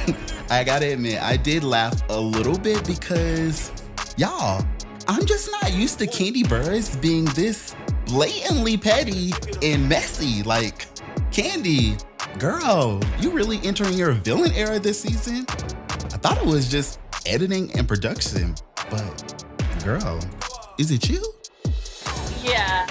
I gotta admit, I did laugh a little bit because, y'all, I'm just not used to Kandi Burruss being this blatantly petty and messy. Like, Kandi, girl, you really entering your villain era this season? I thought it was just editing and production, but girl, is it you? Yeah.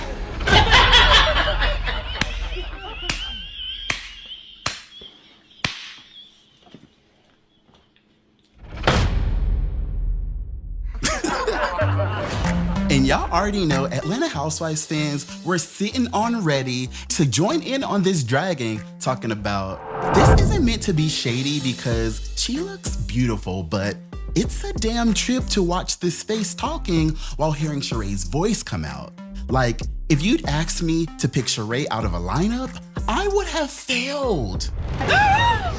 And y'all already know Atlanta Housewives fans were sitting on ready to join in on this dragging, talking about this isn't meant to be shady because she looks beautiful, but it's a damn trip to watch this face talking while hearing Sheree's voice come out. Like, if you'd asked me to pick Sheree out of a lineup, I would have failed. I'm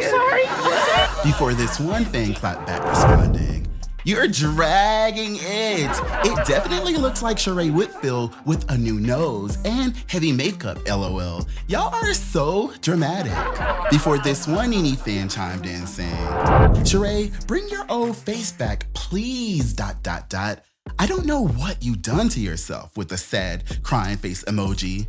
sorry. Before this one fan clapped back responding, "You're dragging it. It definitely looks like Sheree Whitfield with a new nose and heavy makeup, LOL. Y'all are so dramatic." Before this one Nene fan chimed in saying, "Sheree, bring your old face back, please, ... I don't know what you done to yourself," with a sad crying face emoji.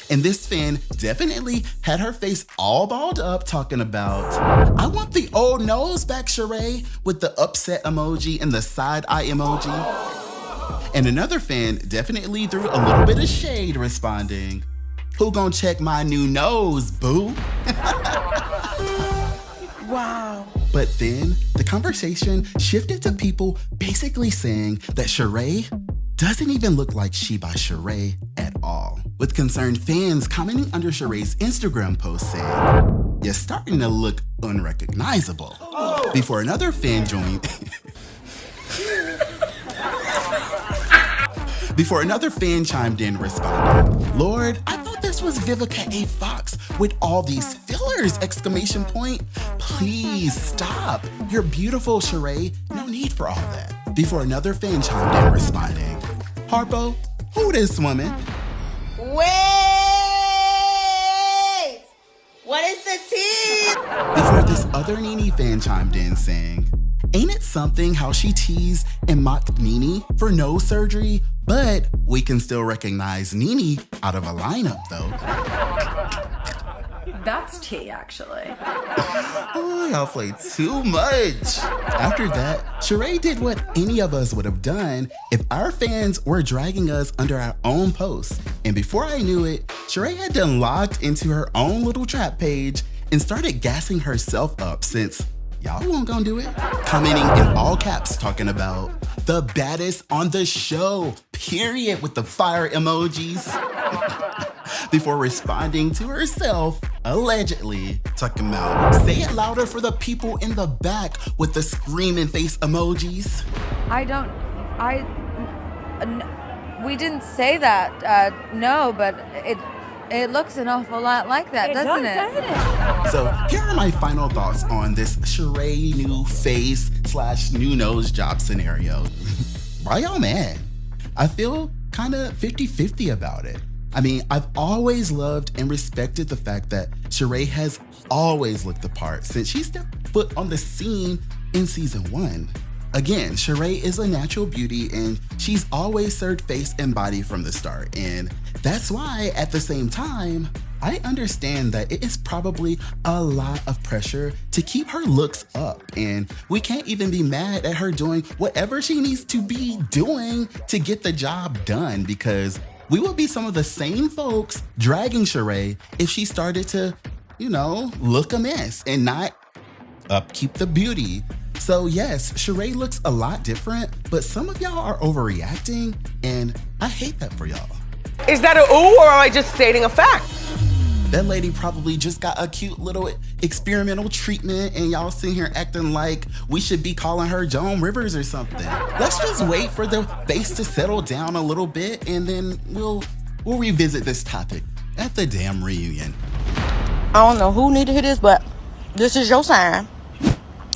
And this fan definitely had her face all balled up talking about, "I want the old nose back, Sheree," with the upset emoji and the side eye emoji. And another fan definitely threw a little bit of shade responding, "Who gonna check my new nose, boo?" Wow. But then the conversation shifted to people basically saying that Sheree doesn't even look like she by Sheree at all, with concerned fans commenting under Sheree's Instagram post saying, "You're starting to look unrecognizable." Before another fan joined, before another fan chimed in responding, "Lord, I thought this was Vivica A. Fox with all these fillers, ! Please stop. You're beautiful, Sheree. No need for all that." Before another fan chimed in responding, "Harpo, who this woman?" Wait! What is the tea? Before this other Nene fan chimed in saying, "Ain't it something how she teased and mocked Nene for nose surgery, but we can still recognize Nene out of a lineup though." That's tea, actually. Oh, y'all played too much. After that, Sheree did what any of us would have done if our fans were dragging us under our own posts. And before I knew it, Sheree had done logged into her own little trap page and started gassing herself up since y'all weren't gonna do it. Commenting in all caps talking about the baddest on the show, period, with the fire emojis. Before responding to herself, allegedly, talking about, "Say it louder for the people in the back," with the screaming face emojis. We didn't say that, no, but it looks an awful lot like that, doesn't it? So here are my final thoughts on this Sheree new face / new nose job scenario. Why y'all mad? I feel kind of 50-50 about it. I mean, I've always loved and respected the fact that Sheree has always looked the part since she stepped foot on the scene in season 1. Again, Sheree is a natural beauty and she's always served face and body from the start. And that's why at the same time, I understand that it is probably a lot of pressure to keep her looks up. And we can't even be mad at her doing whatever she needs to be doing to get the job done, because we would be some of the same folks dragging Sheree if she started to, look a mess and not upkeep the beauty. So yes, Sheree looks a lot different, but some of y'all are overreacting, and I hate that for y'all. Is that a ooh, or am I just stating a fact? That lady probably just got a cute little experimental treatment and y'all sitting here acting like we should be calling her Joan Rivers or something. Let's just wait for the face to settle down a little bit and then we'll revisit this topic at the damn reunion. I don't know who need to hear this, but this is your sign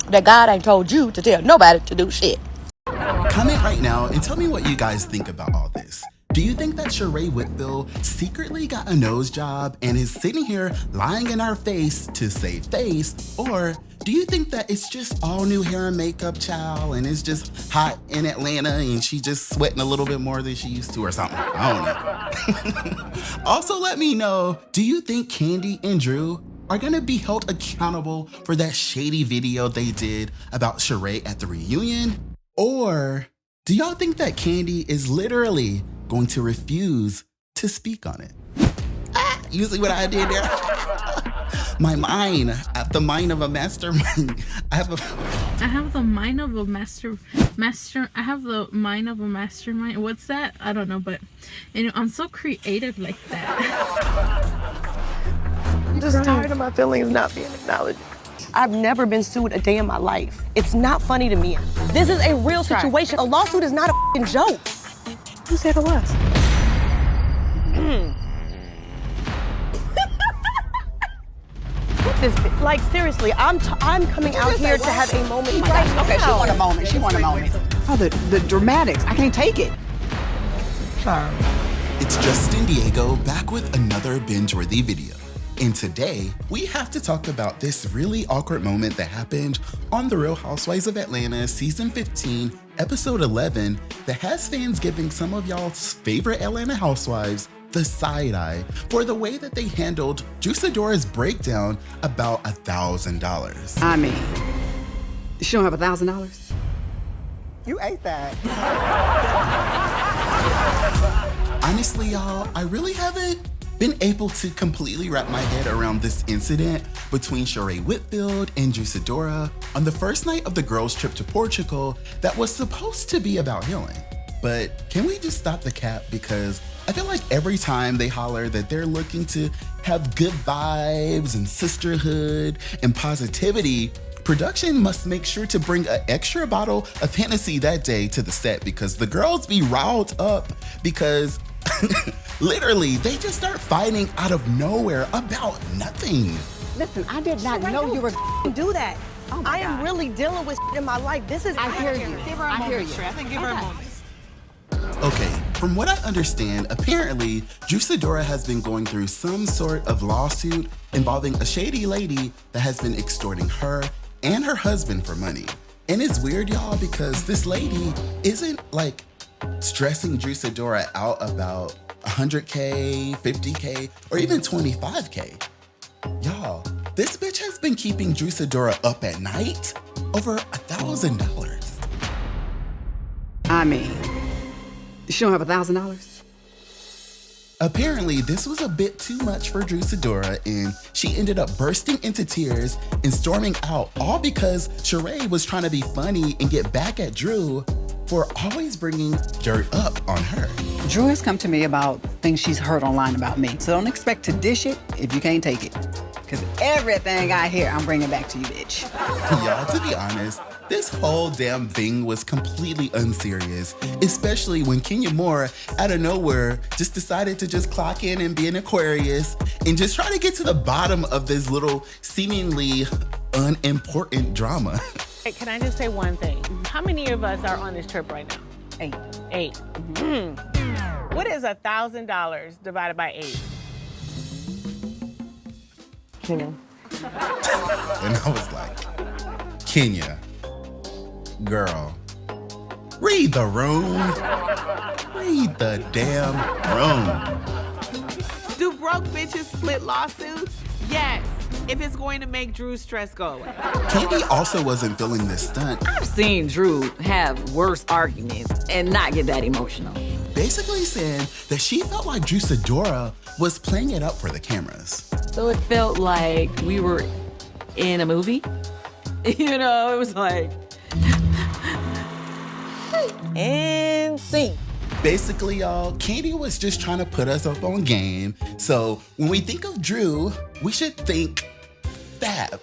that God ain't told you to tell nobody to do shit. Comment right now and tell me what you guys think about all this. Do you think that Sheree Whitfield secretly got a nose job and is sitting here lying in our face to save face? Or do you think that it's just all new hair and makeup, child, and it's just hot in Atlanta and she just sweating a little bit more than she used to or something? I don't know. Also, let me know, do you think Kandi and Drew are gonna be held accountable for that shady video they did about Sheree at the reunion? Or do y'all think that Kandi is literally going to refuse to speak on it? You see what I did there? My mind, I have the mind of a mastermind. I have the mind of a I have the mind of a mastermind. What's that? I don't know, but I'm so creative like that. I'm just tired of my feelings not being acknowledged. I've never been sued a day in my life. It's not funny to me. This is a real situation. A lawsuit is not a f***ing joke. Who said it was? Like, seriously, I'm coming out here to have a moment. Okay, she want a moment. She want a moment. Oh, the dramatics. I can't take it. Sorry. It's Justin Diego back with another binge-worthy video. And today, we have to talk about this really awkward moment that happened on The Real Housewives of Atlanta Season 15, Episode 11, that has fans giving some of y'all's favorite Atlanta housewives the side-eye for the way that they handled Sidora's breakdown about $1,000. I mean, she don't have $1,000? You ate that. Honestly, y'all, I really haven't been able to completely wrap my head around this incident between Sheree Whitfield and Sidora on the first night of the girls' trip to Portugal that was supposed to be about healing. But can we just stop the cap? Because I feel like every time they holler that they're looking to have good vibes and sisterhood and positivity, production must make sure to bring an extra bottle of Hennessy that day to the set because the girls be riled up because literally, they just start fighting out of nowhere about nothing. Listen, I did not know you were do that. Oh I am really dealing with in my life. This is. I hear you. Give her a moment, Sheree. I think give her a moment. Okay, from what I understand, apparently, Sidora has been going through some sort of lawsuit involving a shady lady that has been extorting her and her husband for money. And it's weird, y'all, because this lady isn't like stressing Sidora out about 100K, 50K, or even 25K. Y'all, this bitch has been keeping Sidora up at night over $1,000. I mean, she don't have $1,000? Apparently, this was a bit too much for Sidora, and she ended up bursting into tears and storming out, all because Sheree was trying to be funny and get back at Drew for always bringing dirt up on her. Drew has come to me about things she's heard online about me, so don't expect to dish it if you can't take it. Because everything I hear, I'm bringing back to you, bitch. Y'all, to be honest, this whole damn thing was completely unserious, especially when Kenya Moore, out of nowhere, just decided to just clock in and be an Aquarius and just try to get to the bottom of this little seemingly unimportant drama. Hey, can I just say one thing? How many of us are on this trip right now? 8. 8. Mm-hmm. What is $1,000 divided by 8? Kenya. And I was like, Kenya, girl, read the room. Read the damn room. Do broke bitches split lawsuits? Yes, if it's going to make Drew's stress go away. Kandi also wasn't feeling this stunt. I've seen Drew have worse arguments and not get that emotional. Basically saying that she felt like Sidora was playing it up for the cameras. So it felt like we were in a movie. You know, it was like... And scene. Basically, y'all, Kandi was just trying to put us up on game. So when we think of Drew, we should think Fab.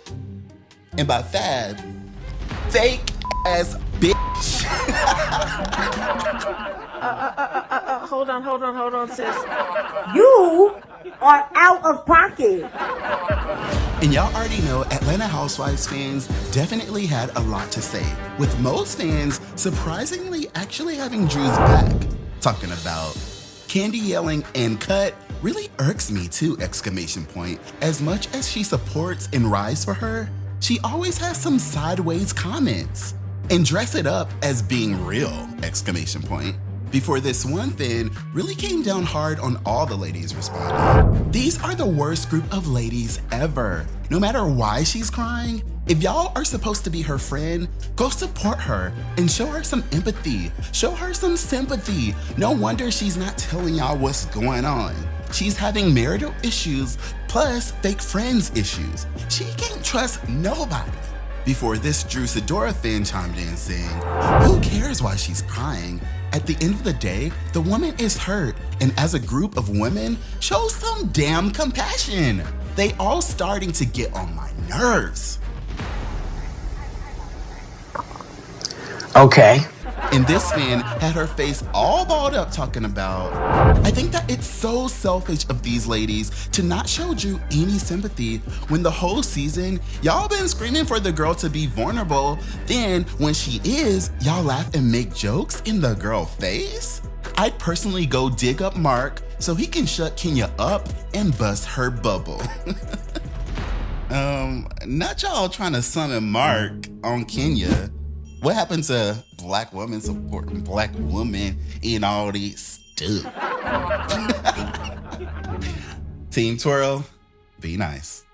And by Fab, fake ass bitch. Hold on, sis. You are out of pocket. And y'all already know Atlanta Housewives fans definitely had a lot to say, with most fans surprisingly actually having Drew's back. Talking about Kandi yelling and cut really irks me too, ! As much as she supports and rides for her, she always has some sideways comments. And dress it up as being real! Before this one fan really came down hard on all the ladies responding. These are the worst group of ladies ever. No matter why she's crying, if y'all are supposed to be her friend, go support her and show her some empathy. Show her some sympathy. No wonder she's not telling y'all what's going on. She's having marital issues plus fake friends issues. She can't trust nobody. Before this, Sidora fan chimed in saying, who cares why she's crying? At the end of the day, the woman is hurt, and as a group of women, show some damn compassion. They all starting to get on my nerves. Okay. And this fan had her face all balled up talking about, I think that it's so selfish of these ladies to not show Drew any sympathy when the whole season, y'all been screaming for the girl to be vulnerable. Then when she is, y'all laugh and make jokes in the girl face? I'd personally go dig up Mark so he can shut Kenya up and bust her bubble. Not y'all trying to summon Mark on Kenya. What happened to black women supporting black women in all these stuff? Team Twirl, be nice.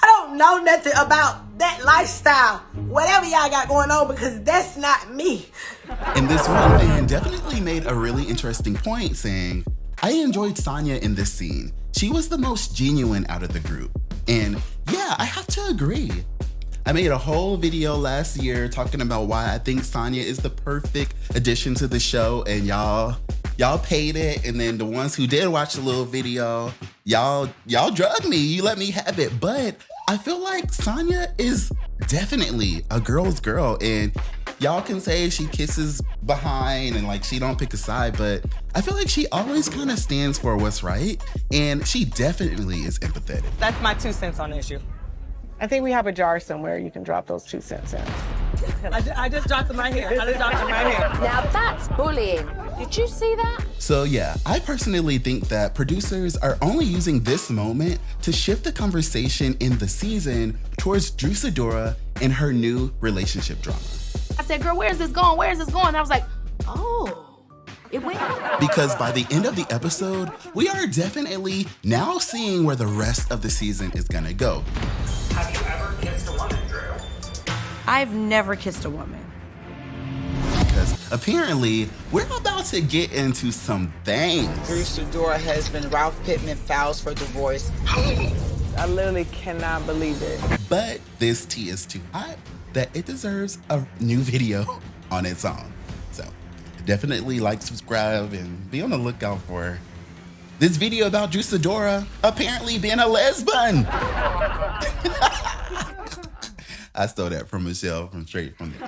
I don't know nothing about that lifestyle, whatever y'all got going on, because that's not me. And this one fan definitely made a really interesting point saying, I enjoyed Sonya in this scene. She was the most genuine out of the group. And yeah, I have to agree. I made a whole video last year talking about why I think Sonya is the perfect addition to the show, and y'all paid it, and then the ones who did watch the little video, y'all drugged me, you let me have it. But I feel like Sonya is definitely a girl's girl, and y'all can say she kisses behind and like she don't pick a side, but I feel like she always kind of stands for what's right, and she definitely is empathetic. That's my 2 cents on the issue. I think we have a jar somewhere you can drop those 2 cents in. I just dropped them right here. Now that's bullying. Did you see that? So yeah, I personally think that producers are only using this moment to shift the conversation in the season towards Sidora and her new relationship drama. I said, girl, where's this going? Where's this going? I was like, oh. It went. Because by the end of the episode, we are definitely now seeing where the rest of the season is gonna go. Have you ever kissed a woman, Drew? I've never kissed a woman. Because apparently, we're about to get into some things. Sidora husband Ralph Pittman files for divorce. I literally cannot believe it. But this tea is too hot that it deserves a new video on its own. So definitely like, subscribe, and be on the lookout for this video about Sidora apparently being a lesbian. I stole that from Michelle from Straight From the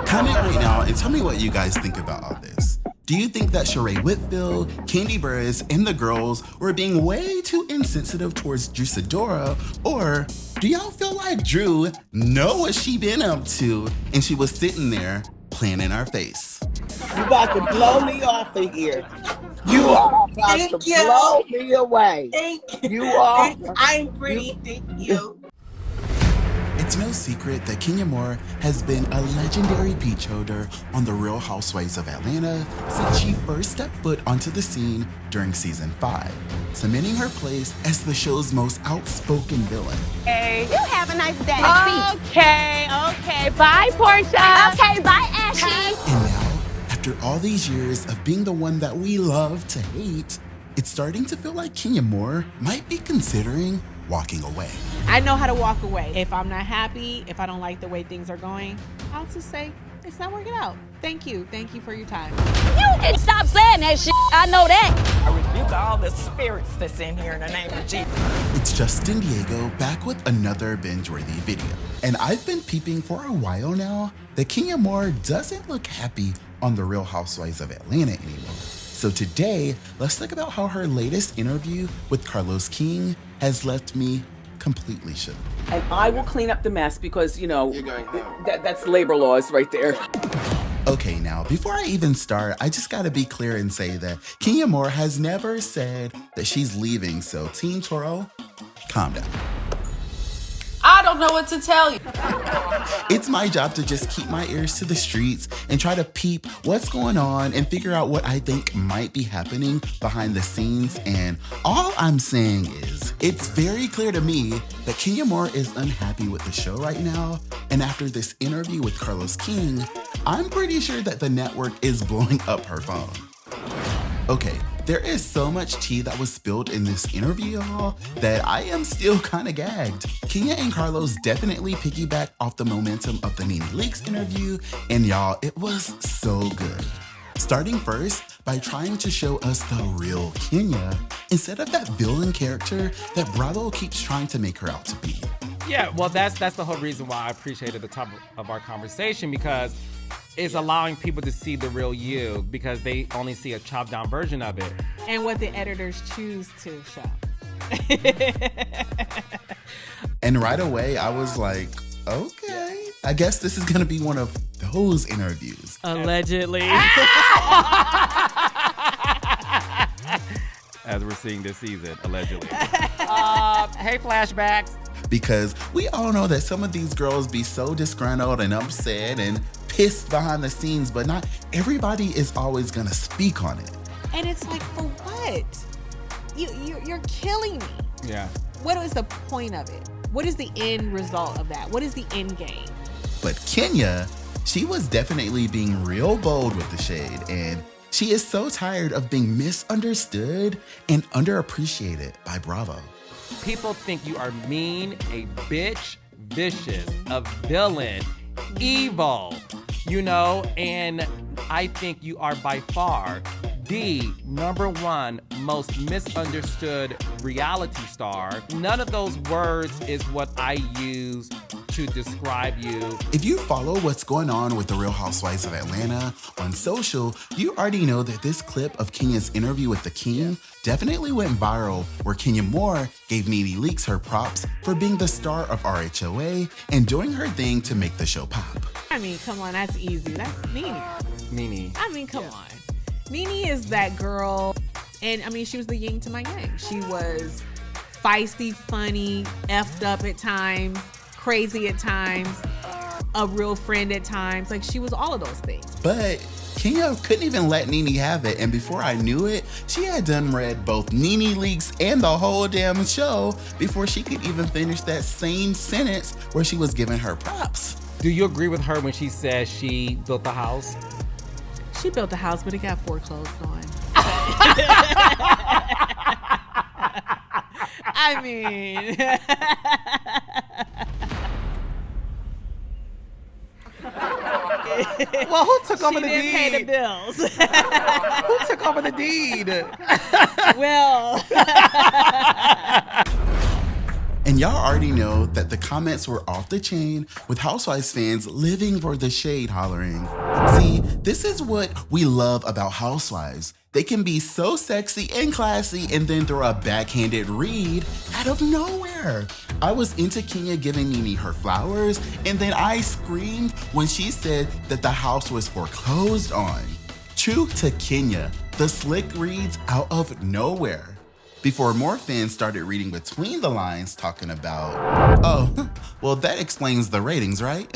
Comment right now and tell me what you guys think about all this. Do you think that Sheree Whitfield, Kandi Burruss, and the girls were being way too insensitive towards Sidora? Or do y'all feel like Drew know what she been up to and she was sitting there playing in our face? You about to blow me off of here. You are about to blow me away. Thank you. You are. I'm pretty. Thank you. It's no secret that Kenya Moore has been a legendary peach holder on the Real Housewives of Atlanta since she first stepped foot onto the scene during season 5, cementing her place as the show's most outspoken villain. Hey, you have a nice day. Okay. Bye, Portia. Okay, bye, Ashley. And now, after all these years of being the one that we love to hate, it's starting to feel like Kenya Moore might be considering walking away. I know how to walk away. If I'm not happy, if I don't like the way things are going, I'll just say It's not working out. Thank you for your time. You can stop saying that shit. I know that. I rebuke all the spirits that's in here in the name of Jesus. It's Justin Diego back with another binge-worthy video. And I've been peeping for a while now that Kenya Moore doesn't look happy on the Real Housewives of Atlanta anymore. So today, let's talk about how her latest interview with Carlos King has left me completely shook. And I will clean up the mess because, you know, that's labor laws right there. Okay, now, before I even start, I just gotta be clear and say that Kenya Moore has never said that she's leaving, so Team Toro, calm down. I don't know what to tell you. It's my job to just keep my ears to the streets and try to peep what's going on and figure out what I think might be happening behind the scenes. And all I'm saying is, it's very clear to me that Kenya Moore is unhappy with the show right now. And after this interview with Carlos King, I'm pretty sure that the network is blowing up her phone. Okay, there is so much tea that was spilled in this interview, y'all, that I am still kind of gagged. Kenya and Carlos definitely piggyback off the momentum of the Nene Leakes interview, and y'all, it was so good. Starting first by trying to show us the real Kenya instead of that villain character that Bravo keeps trying to make her out to be. Yeah, well, that's the whole reason why I appreciated the topic of our conversation, because it's allowing people to see the real you because they only see a chopped down version of it. And what the editors choose to show. And right away, I was like, okay, I guess this is gonna be one of those interviews. Allegedly. As we're seeing this season, allegedly. Hey, flashbacks. Because we all know that some of these girls be so disgruntled and upset and pissed behind the scenes, but not everybody is always gonna speak on it. And it's like, for what? You're killing me. Yeah. What is the point of it? What is the end result of that? What is the end game? But Kenya, she was definitely being real bold with the shade, and she is so tired of being misunderstood and underappreciated by Bravo. People think you are mean, a bitch, vicious, a villain, evil, you know, and I think you are by far the #1 most misunderstood reality star. None of those words is what I use to describe you. If you follow what's going on with the Real Housewives of Atlanta on social, you already know that this clip of Kenya's interview with the King definitely went viral, where Kenya Moore gave Nene Leakes her props for being the star of RHOA and doing her thing to make the show pop. I mean, come on, that's easy. That's Nene. Nene. I mean, come on. Nene is that girl, and I mean, she was the yin to my yang. She was feisty, funny, effed up at times, crazy at times, a real friend at times. Like, she was all of those things. But Kenya couldn't even let Nene have it, and before I knew it, she had done read both Nene Leakes and the whole damn show before she could even finish that same sentence where she was giving her props. Do you agree with her when she says she built the house? She built a house, but it got foreclosed on. I mean... Well, who took over the deed? She didn't pay the bills. Who took over the deed? Well... And y'all already know that the comments were off the chain, with Housewives fans living for the shade, hollering. See, this is what we love about Housewives. They can be so sexy and classy and then throw a backhanded read out of nowhere. I was into Kenya giving Nene her flowers, and then I screamed when she said that the house was foreclosed on. True to Kenya, the slick reads out of nowhere. Before more fans started reading between the lines talking about, oh, well, that explains the ratings, right?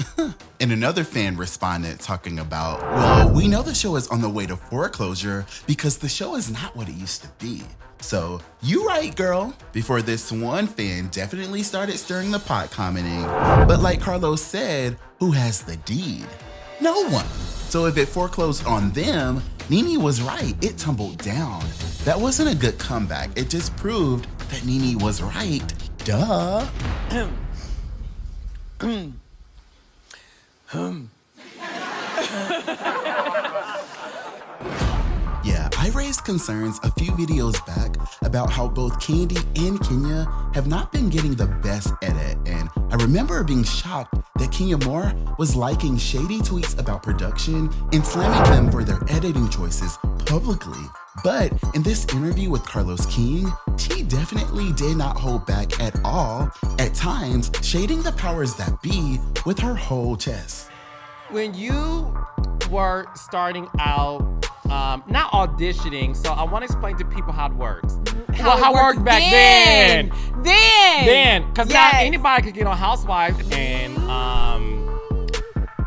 And another fan responded talking about, well, we know the show is on the way to foreclosure because the show is not what it used to be. So, you right, girl. Before this one fan definitely started stirring the pot, commenting, but like Carlos said, who has the deed? No one. So if it foreclosed on them, Nene was right, it tumbled down. That wasn't a good comeback. It just proved that Nene was right. Duh. Yeah, I raised concerns a few videos back about how both Kandi and Kenya have not been getting the best edit, and I remember being shocked that Kenya Moore was liking shady tweets about production and slamming them for their editing choices publicly. But in this interview with Carlos King, she definitely did not hold back at all, at times shading the powers that be with her whole chest. When you were starting out, not auditioning, so I want to explain to people how it works. How it worked back then. Because now anybody could get on Housewives and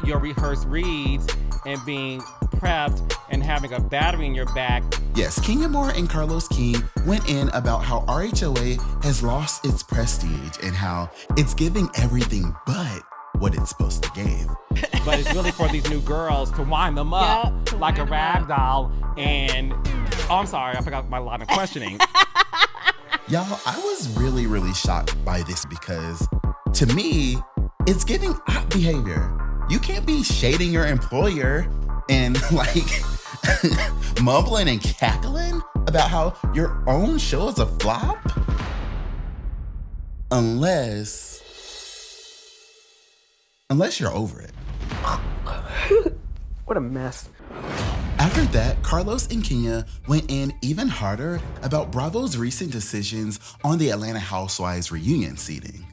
your rehearsed reads and being prepped and having a battery in your back. Yes, Kenya Moore and Carlos King went in about how RHOA has lost its prestige and how it's giving everything but what it's supposed to give. But it's really for these new girls to wind them up like a rag doll. And, I'm sorry, I forgot my line of questioning. Y'all, I was really, really shocked by this because to me, it's giving op behavior. You can't be shading your employer and like mumbling and cackling about how your own show is a flop. Unless you're over it. What a mess. After that, Carlos and Kenya went in even harder about Bravo's recent decisions on the Atlanta Housewives reunion seating.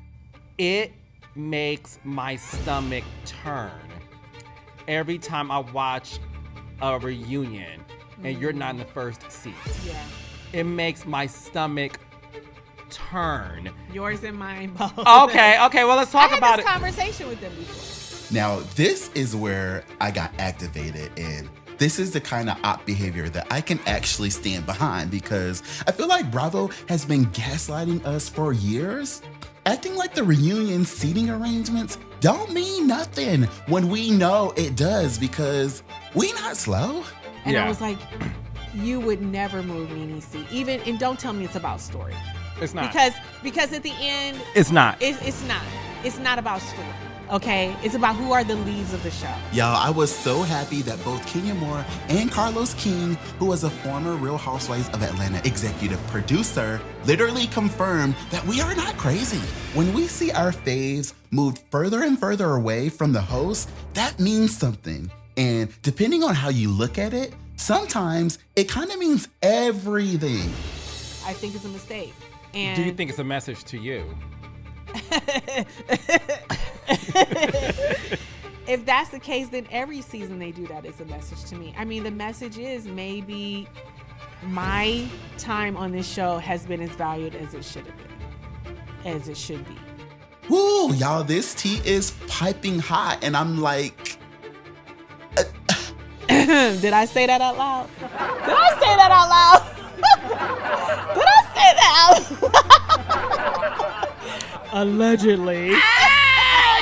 It makes my stomach turn every time I watch a reunion and you're not in the first seat. Yeah. It makes my stomach turn. Yours and mine both. Okay, well, let's talk about it. I had this conversation with them before. Now, this is where I got activated, and this is the kind of op behavior that I can actually stand behind because I feel like Bravo has been gaslighting us for years, acting like the reunion seating arrangements don't mean nothing when we know it does because we not slow. And I was like, you would never move Nene's seat. And don't tell me it's about story. It's not. Because at the end, it's not. It's not. It's not about story. Okay, it's about who are the leads of the show. Y'all, I was so happy that both Kenya Moore and Carlos King, who was a former Real Housewives of Atlanta executive producer, literally confirmed that we are not crazy. When we see our faves moved further and further away from the host, that means something. And depending on how you look at it, sometimes it kind of means everything. I think it's a mistake. And do you think it's a message to you? If that's the case, then every season they do that is a message to me. I mean, the message is maybe my time on this show has been as valued as it should have been, as it should be. Woo, y'all, this tea is piping hot, and I'm like... Did I say that out loud? Did I say that out loud? Did I say that out loud? Allegedly.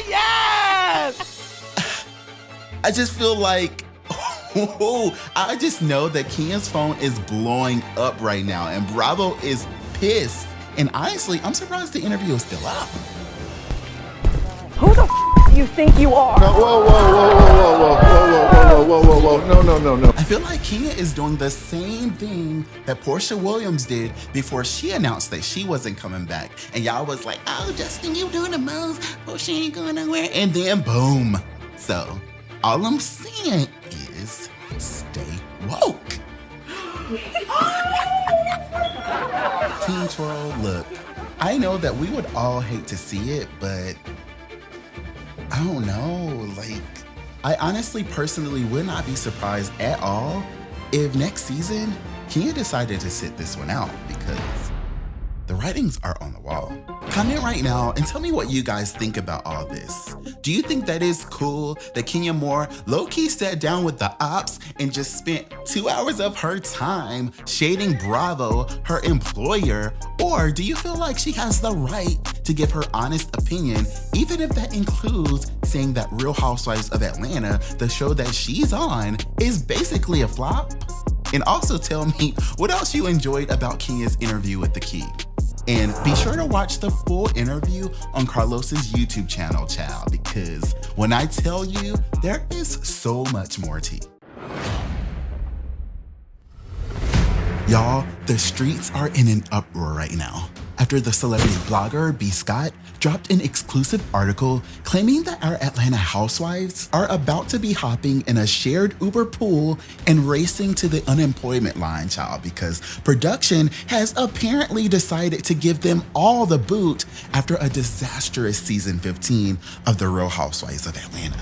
Yes! I just feel like, I just know that Kenya's phone is blowing up right now, and Bravo is pissed. And honestly, I'm surprised the interview is still up. Who the do you think you are? No, whoa. No. I feel like Kenya is doing the same thing that Portia Williams did before she announced that she wasn't coming back. And y'all was like, oh, Justin, you doing the most. Portia ain't going nowhere. And then boom. So all I'm saying is stay woke. Teen Twirl, look, I know that we would all hate to see it, but I don't know, like, I honestly personally would not be surprised at all if next season Kenya decided to sit this one out because the writings are on the wall. Comment right now and tell me what you guys think about all this. Do you think that is cool that Kenya Moore low-key sat down with the ops and just spent 2 hours of her time shading Bravo, her employer? Or do you feel like she has the right to give her honest opinion, even if that includes saying that Real Housewives of Atlanta, the show that she's on, is basically a flop? And also tell me what else you enjoyed about Kenya's interview with The Key. And be sure to watch the full interview on Carlos's YouTube channel, child, because when I tell you, there is so much more tea. Y'all, the streets are in an uproar right now after the celebrity blogger B. Scott dropped an exclusive article claiming that our Atlanta housewives are about to be hopping in a shared Uber pool and racing to the unemployment line, child, because production has apparently decided to give them all the boot after a disastrous season 15 of the Real Housewives of Atlanta.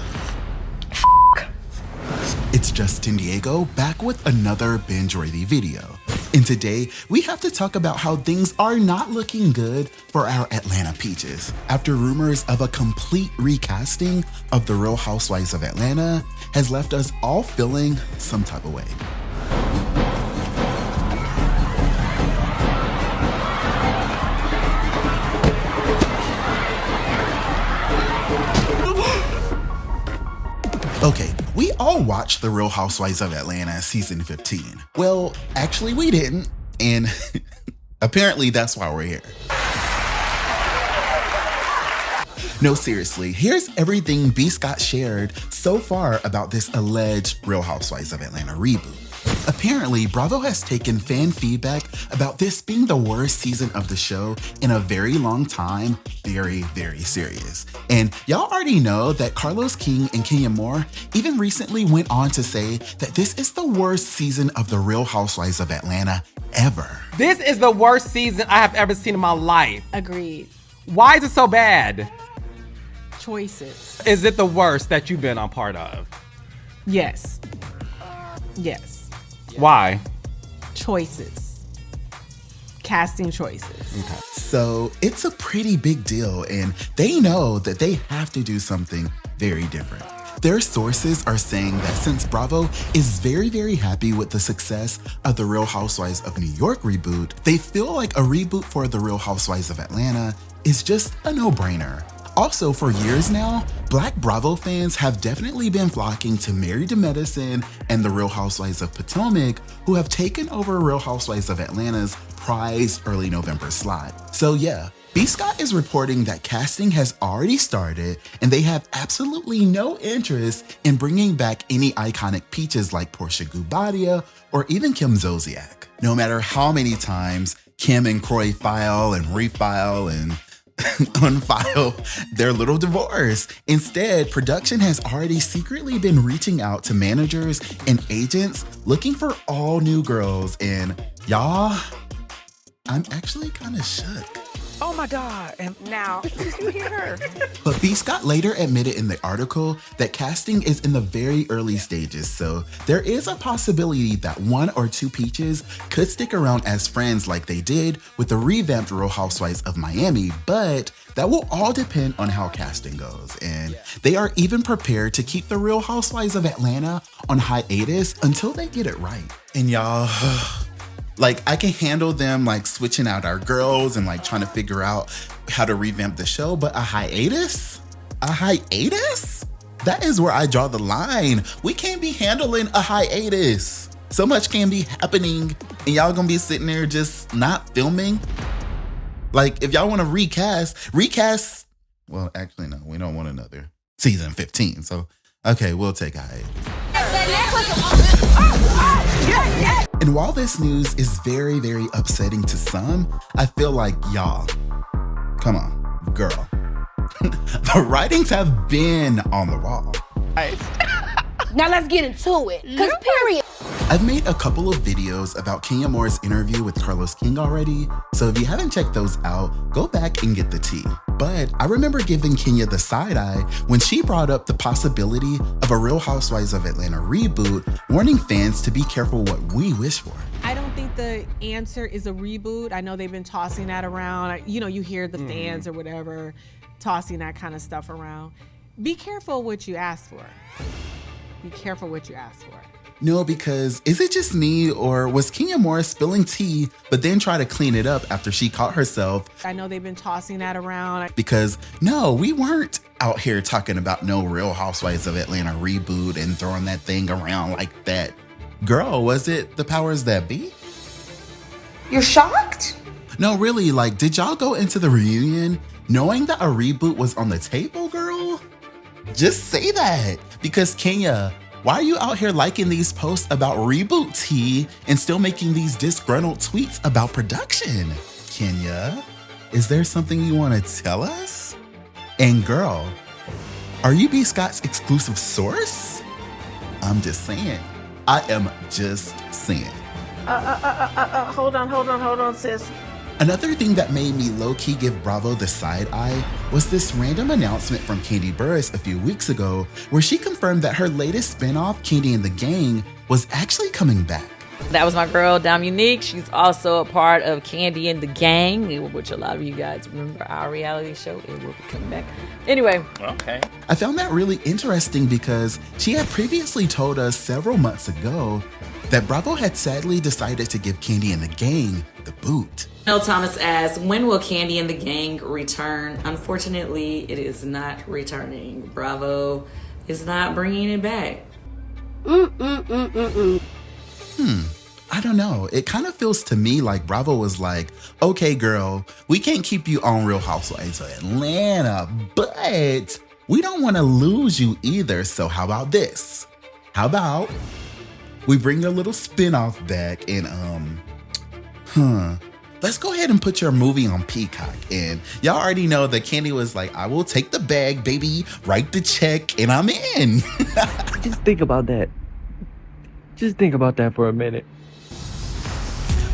It's Justin Diego back with another binge-worthy video. And today, we have to talk about how things are not looking good for our Atlanta peaches after rumors of a complete recasting of the Real Housewives of Atlanta has left us all feeling some type of way. Okay, we all watched The Real Housewives of Atlanta season 15. Well, actually we didn't, and apparently that's why we're here. No, seriously, here's everything B. Scott shared so far about this alleged Real Housewives of Atlanta reboot. Apparently, Bravo has taken fan feedback about this being the worst season of the show in a very long time very, very serious. And y'all already know that Carlos King and Kenya Moore even recently went on to say that this is the worst season of the Real Housewives of Atlanta ever. This is the worst season I have ever seen in my life. Agreed. Why is it so bad? Choices. Is it the worst that you've been a part of? Yes. Yes. Why? Choices. Casting choices. Okay. So it's a pretty big deal, and they know that they have to do something very different. Their sources are saying that since Bravo is very, very happy with the success of the Real Housewives of New York reboot, they feel like a reboot for the Real Housewives of Atlanta is just a no-brainer. Also, for years now, Black Bravo fans have definitely been flocking to Married to Medicine and the Real Housewives of Potomac, who have taken over Real Housewives of Atlanta's prized early November slot. So yeah, B. Scott is reporting that casting has already started and they have absolutely no interest in bringing back any iconic peaches like Portia Gubadia or even Kim Zolciak. No matter how many times Kim and Kroy file and refile and unfile their little divorce. Instead, production has already secretly been reaching out to managers and agents looking for all new girls, and y'all, I'm actually kind of shook. Oh my God, and now, did you hear her? But B. Scott later admitted in the article that casting is in the very early stages, so there is a possibility that one or two peaches could stick around as friends like they did with the revamped Real Housewives of Miami, but that will all depend on how casting goes. And they are even prepared to keep the Real Housewives of Atlanta on hiatus until they get it right. And y'all, like, I can handle them like switching out our girls and like trying to figure out how to revamp the show, but a hiatus? A hiatus? That is where I draw the line. We can't be handling a hiatus. So much can be happening and y'all gonna be sitting there just not filming. Like, if y'all wanna recast, well, actually no, we don't want another season 15. So, okay, we'll take a hiatus. And while this news is very, very upsetting to some, I feel like y'all, come on, girl. The writings have been on the wall. Now let's get into it, cause period. I've made a couple of videos about Kenya Moore's interview with Carlos King already, so if you haven't checked those out, go back and get the tea. But I remember giving Kenya the side eye when she brought up the possibility of a Real Housewives of Atlanta reboot, warning fans to be careful what we wish for. I don't think the answer is a reboot. I know they've been tossing that around. You know, you hear the fans or whatever tossing that kind of stuff around. Be careful what you ask for. Be careful what you ask for. No, because is it just me, or was Kenya Moore spilling tea but then try to clean it up after she caught herself? I know they've been tossing that around. Because no, we weren't out here talking about no Real Housewives of Atlanta reboot and throwing that thing around like that. Girl, was it the powers that be? You're shocked? No, really, like, did y'all go into the reunion knowing that a reboot was on the table, girl? Just say that. Because Kenya, why are you out here liking these posts about Reboot tea and still making these disgruntled tweets about production? Kenya, is there something you want to tell us? And girl, are you B. Scott's exclusive source? I'm just saying. I am just saying. Hold on, sis. Another thing that made me low-key give Bravo the side eye was this random announcement from Kandi Burruss a few weeks ago where she confirmed that her latest spinoff, Kandi and the Gang, was actually coming back. That was my girl, Dominique. She's also a part of Kandi and the Gang, which a lot of you guys remember our reality show. It will be coming back. Anyway. Okay. I found that really interesting because she had previously told us several months ago that Bravo had sadly decided to give Kandi and the Gang the boot. Mel Thomas asks, when will Kandi and the Gang return? Unfortunately, it is not returning. Bravo is not bringing it back. I don't know. It kind of feels to me like Bravo was like, okay, girl, we can't keep you on Real Housewives of Atlanta, but we don't want to lose you either. So how about this? How about we bring your little spinoff back and, let's go ahead and put your movie on Peacock. And y'all already know that Kandi was like, I will take the bag, baby, write the check, and I'm in. Just think about that. Just think about that for a minute.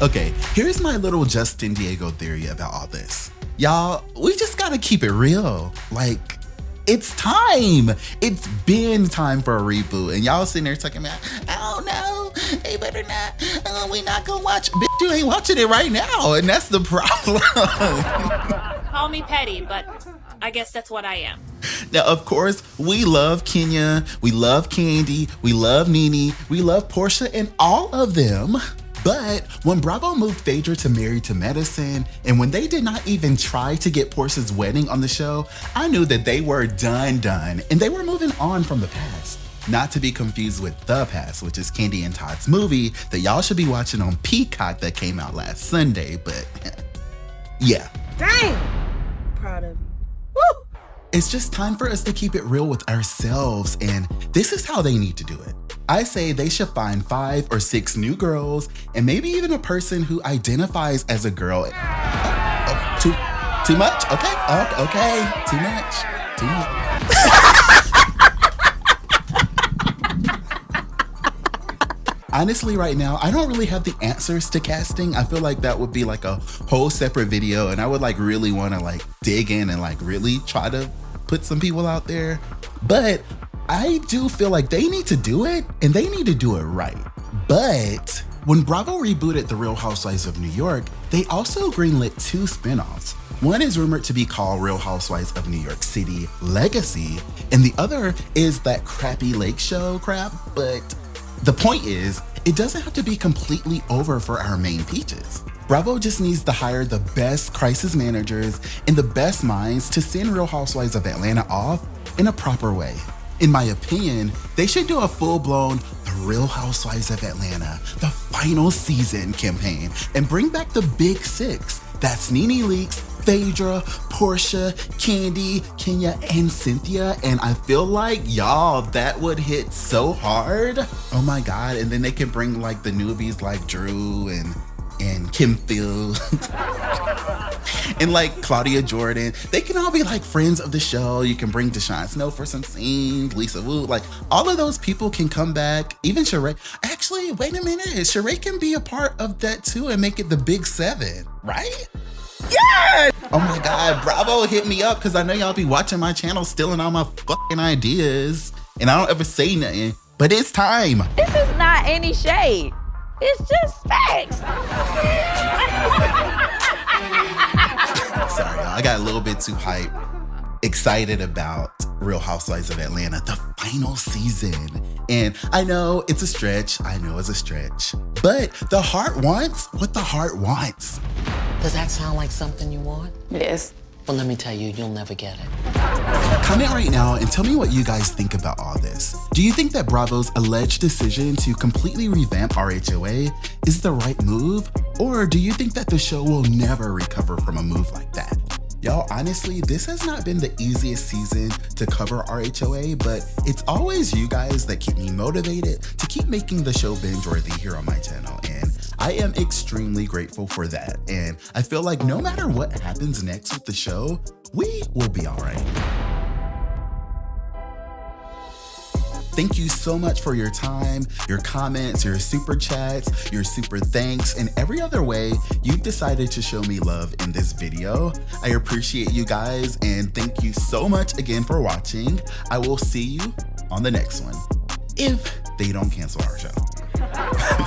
Okay, here's my little Justin Diego theory about all this. Y'all, we just gotta keep it real. Like, it's time. It's been time for a reboot. And y'all sitting there talking about, oh no, they better not. We not gonna watch. Bitch, you ain't watching it right now. And that's the problem. Call me petty, but I guess that's what I am. Now, of course, we love Kenya. We love Kandi. We love Nene. We love Portia and all of them. But when Bravo moved Phaedra to Married to Medicine, and when they did not even try to get Portia's wedding on the show, I knew that they were done, and they were moving on from the past. Not to be confused with The Past, which is Kandi and Todd's movie that y'all should be watching on Peacock that came out last Sunday, but yeah. Dang! Proud of you. Woo! It's just time for us to keep it real with ourselves, and this is how they need to do it. I say they should find 5 or 6 new girls, and maybe even a person who identifies as a girl. Too much? Okay, too much. Honestly, right now, I don't really have the answers to casting. I feel like that would be like a whole separate video, and I would like really want to like dig in and like really try to put some people out there. But I do feel like they need to do it, and they need to do it right. But when Bravo rebooted The Real Housewives of New York, they also greenlit 2 spinoffs. One is rumored to be called Real Housewives of New York City Legacy, and the other is that crappy lake show crap. But the point is, it doesn't have to be completely over for our main peaches. Bravo just needs to hire the best crisis managers and the best minds to send Real Housewives of Atlanta off in a proper way. In my opinion, they should do a full-blown The Real Housewives of Atlanta, the final season campaign, and bring back the big 6. That's Nene Leakes, Phaedra, Portia, Kandi, Kenya, and Cynthia. And I feel like, y'all, that would hit so hard. Oh my God. And then they can bring like the newbies like Drew and Kim Field and like Claudia Jordan. They can all be like friends of the show. You can bring Deshaun Snow for some scenes, Lisa Wu, like all of those people can come back. Even Sheree. Actually, wait a minute. Sheree can be a part of that too and make it the big 7, right? Yeah! Oh my God, Bravo, hit me up because I know y'all be watching my channel stealing all my fucking ideas and I don't ever say nothing, but it's time. This is not any shade. It's just facts. Sorry, y'all. I got a little bit too hype. Excited about Real Housewives of Atlanta, the final season. And I know it's a stretch. But the heart wants what the heart wants. Does that sound like something you want? Yes. Well, let me tell you, you'll never get it. Comment right now and tell me what you guys think about all this. Do you think that Bravo's alleged decision to completely revamp RHOA is the right move? Or do you think that the show will never recover from a move like that? Y'all, honestly, this has not been the easiest season to cover RHOA, but it's always you guys that keep me motivated to keep making the show binge-worthy here on my channel, and I am extremely grateful for that. And I feel like no matter what happens next with the show, we will be all right. Thank you so much for your time, your comments, your super chats, your super thanks, and every other way you've decided to show me love in this video. I appreciate you guys, and thank you so much again for watching. I will see you on the next one, if they don't cancel our show.